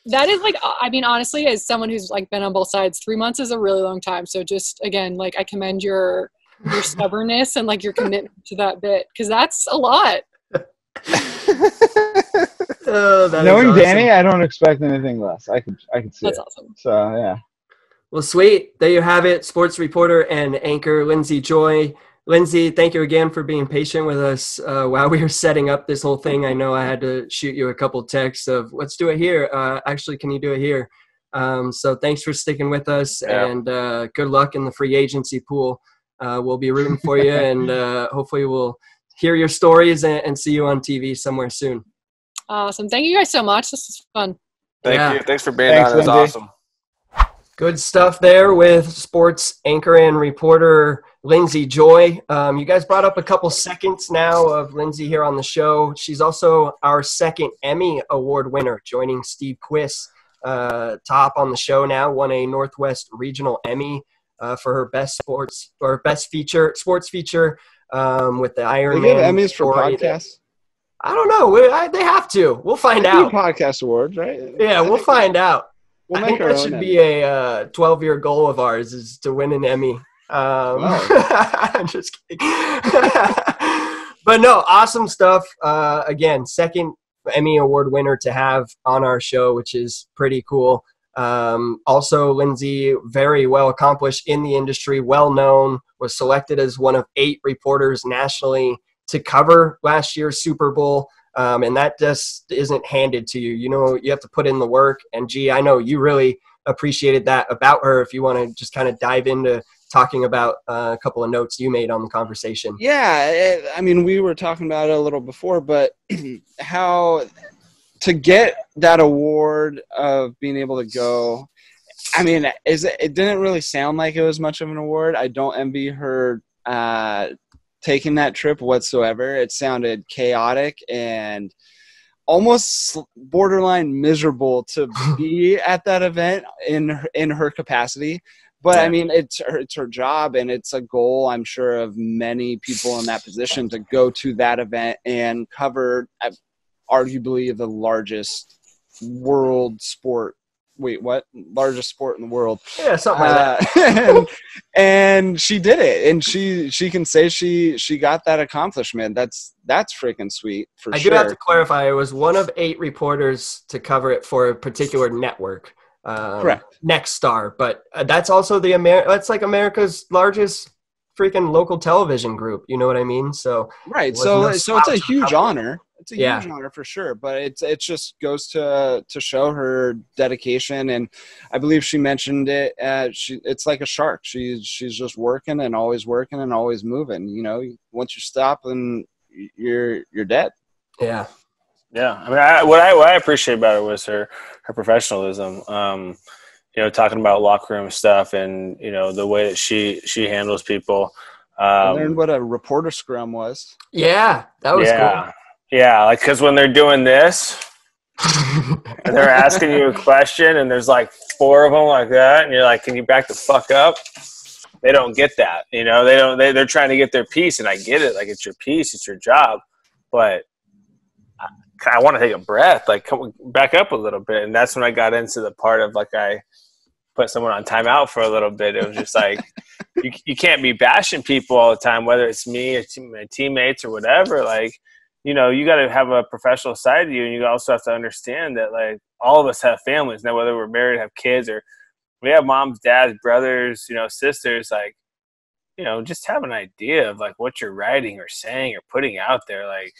That is like, I mean, honestly, as someone who's like been on both sides, 3 months is a really long time. So just again, like, I commend your stubbornness and like your commitment to that bit, because that's a lot. Knowing awesome. Danny, I don't expect anything less. I could see that's it. Awesome. So yeah. Well, sweet. There you have it. Sports reporter and anchor Lindsay Joy. Lindsay, thank you again for being patient with us while we were setting up this whole thing. I know I had to shoot you a couple texts of, let's do it here. Actually, can you do it here? So thanks for sticking with us, and good luck in the free agency pool. We'll be rooting for you, and hopefully we'll hear your stories and see you on TV somewhere soon. Awesome. Thank you guys so much. This is fun. Thank you. Thanks for being on. It was awesome. Good stuff there with sports anchor and reporter Lindsay Joy. You guys brought up a couple seconds now of Lindsay here on the show. She's also our second Emmy Award winner, joining Steve Quiss, top on the show now. Won a Northwest Regional Emmy for her best sports feature with the Iron Man. They give Emmys for podcasts? I don't know. They have to. We'll find out. Podcast awards, right? Yeah, we'll find out. We'll I think that should be a 12-year goal of ours, is to win an Emmy. I'm just kidding. But no, awesome stuff. Again, second Emmy Award winner to have on our show, which is pretty cool. Also, Lindsay, very well accomplished in the industry, well known, was selected as one of 8 reporters nationally to cover last year's Super Bowl. And that just isn't handed to you. You know, you have to put in the work. And G, I know you really appreciated that about her. If you want to just kind of dive into talking about a couple of notes you made on the conversation. Yeah, I mean, we were talking about it a little before, but how to get that award of being able to go, I mean, it didn't really sound like it was much of an award. I don't envy her taking that trip whatsoever. It sounded chaotic and almost borderline miserable to be at that event in her capacity. But I mean, it's her job, and it's a goal, I'm sure, of many people in that position to go to that event and cover arguably the largest world sport. Wait, what? Largest sport in the world. Yeah, something like that. and she did it, and she can say she got that accomplishment. That's freaking sweet for sure. I do have to clarify, it was one of 8 reporters to cover it for a particular network. Correct. Next Star, but that's also that's like America's largest freaking local television group. You know what I mean? So right. So it's a huge honor. It's a huge honor for sure, but it just goes to show her dedication, and I believe she mentioned it. It's like a shark. She's just working and always moving. You know, once you stop, and you're dead. Yeah. Yeah. I mean, what I appreciate about it was her professionalism. You know, talking about locker room stuff, and you know the way that she handles people. I learned what a reporter scrum was. Yeah, that was cool. Yeah, like, because when they're doing this, and they're asking you a question, and there's like 4 of them like that, and you're like, "Can you back the fuck up?" They don't get that, you know. They're trying to get their piece, and I get it. Like, it's your piece, it's your job, but I want to take a breath, like, come back up a little bit, and that's when I got into the part of like I put someone on timeout for a little bit. It was just like, you can't be bashing people all the time, whether it's me or my teammates or whatever. Like, you know, you got to have a professional side to you, and you also have to understand that, like, all of us have families now, whether we're married, have kids, or we have moms, dads, brothers, you know, sisters. Like, you know, just have an idea of like what you're writing or saying or putting out there. Like,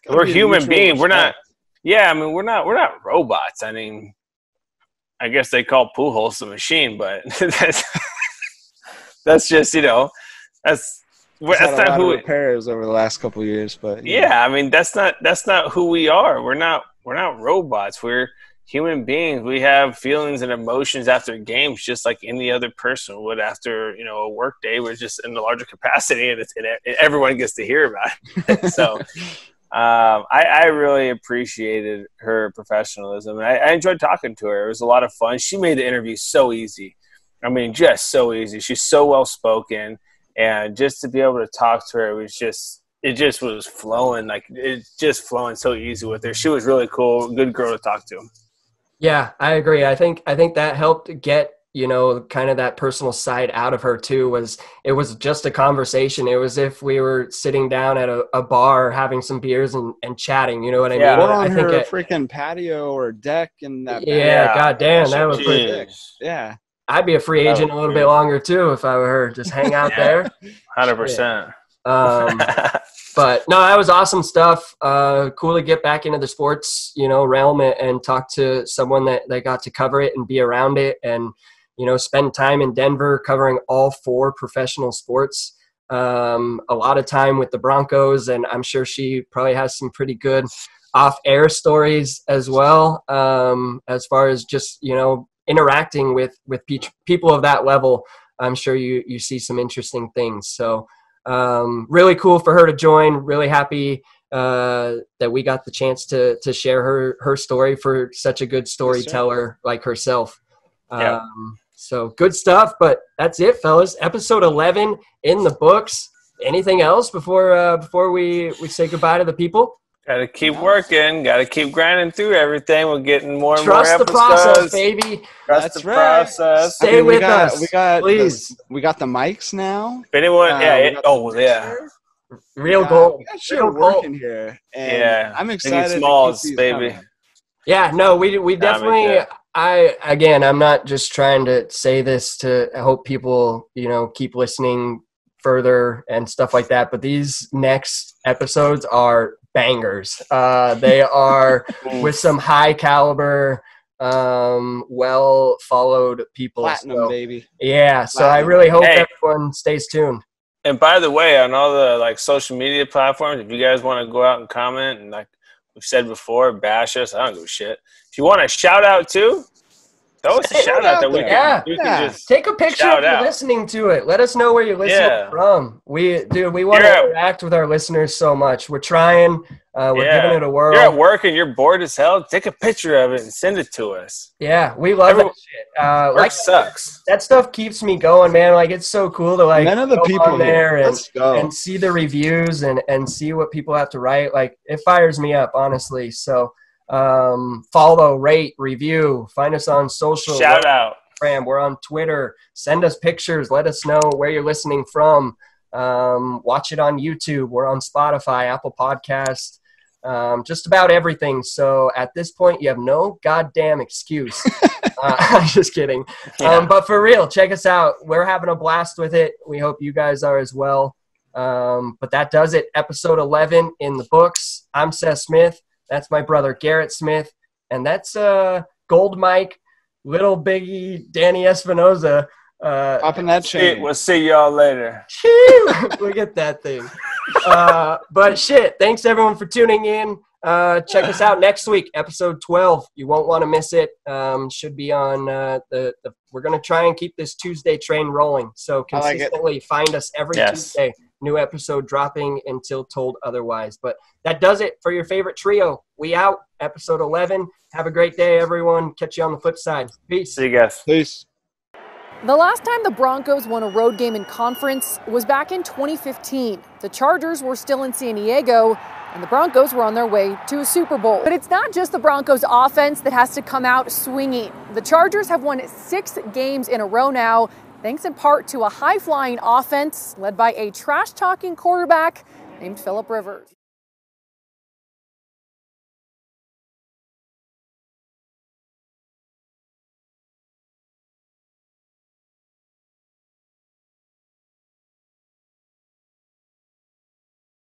we're human beings. We're not. Yeah, I mean, we're not robots. I mean, I guess they call Pujols a machine, but that's just, you know, that's not who repairs over the last couple of years. But yeah, I mean, that's not who we are. We're not robots. We're human beings. We have feelings and emotions after games, just like any other person would after, you know, a work day. We're just in a larger capacity, and everyone gets to hear about it. So. I really appreciated her professionalism. I enjoyed talking to her. It was a lot of fun. She made the interview so easy. I mean, just so easy. She's so well spoken, and just to be able to talk to her was just was flowing. Like, it's just flowing so easy with her. She was really cool, good girl to talk to. Yeah, I agree. I think that helped get, you know, kind of that personal side out of her too. It was just a conversation. It was if we were sitting down at a bar having some beers and chatting, you know what I mean? Or on her freaking patio or deck in that. Yeah, goddamn, that was pretty big. Yeah. I'd be a free agent a little bit longer too if I were her. Just hang out there. 100%. But no, that was awesome stuff. Cool to get back into the sports, you know, realm and talk to someone that got to cover it and be around it, and, you know, spend time in Denver covering all 4 professional sports. A lot of time with the Broncos, and I'm sure she probably has some pretty good off-air stories as well, as far as just, you know, interacting with people of that level. I'm sure you see some interesting things. So really cool for her to join. Really happy that we got the chance to share her story for such a good storyteller like herself. So good stuff, but that's it, fellas. Episode 11 in the books. Anything else before we say goodbye to the people? Got to keep working. Got to keep grinding through everything. We're getting more and more episodes. Trust the process, baby. Trust the process. Stay with us. Please. We got the mics now. If anyone, Real gold. We got shit working here. And I'm excited. Smalls, baby. Coming. Yeah, no, we definitely. I'm not just trying to say this to hope people, you know, keep listening further and stuff like that, but these next episodes are bangers. They are with some high caliber, well followed people. Platinum, baby. Yeah, so I really hope everyone stays tuned. And by the way, on all the like social media platforms, if you guys want to go out and comment and, like we've said before, bash us, I don't give a shit. If you want a shout out too, throw us a shout out that we can just take a picture of you listening to it. Let us know where you're listening from. We want to interact with our listeners so much. We're trying. We're giving it a whirl. You're at work and you're bored as hell. Take a picture of it and send it to us. Yeah, we love that shit. Work sucks. That stuff keeps me going, man. Like, it's so cool to like none of the people on there and see the reviews and see what people have to write. Like, it fires me up, honestly. So follow, rate, review, find us on social. Shout out. We're on Twitter. Send us pictures. Let us know where you're listening from. Watch it on YouTube. We're on Spotify, Apple Podcasts. Just about everything. So at this point, you have no goddamn excuse. I'm just kidding. But for real, check us out. We're having a blast with it. We hope you guys are as well. But that does it. Episode 11 in the books. I'm Seth Smith. That's my brother, Garrett Smith. And that's Gold Mike, Little Biggie, Danny Espinoza. Popping that chain. We'll see y'all later. Look at that thing. But shit, thanks everyone for tuning in. Check us out next week, episode 12. You won't want to miss it. Should be on we're going to try and keep this Tuesday train rolling. So consistently find us every Tuesday. New episode dropping until told otherwise. But that does it for your favorite trio. We out, episode 11. Have a great day, everyone. Catch you on the flip side. Peace. See you guys. Peace. The last time the Broncos won a road game in conference was back in 2015. The Chargers were still in San Diego, and the Broncos were on their way to a Super Bowl. But it's not just the Broncos offense that has to come out swinging. The Chargers have won 6 games in a row now, thanks in part to a high-flying offense led by a trash-talking quarterback named Phillip Rivers.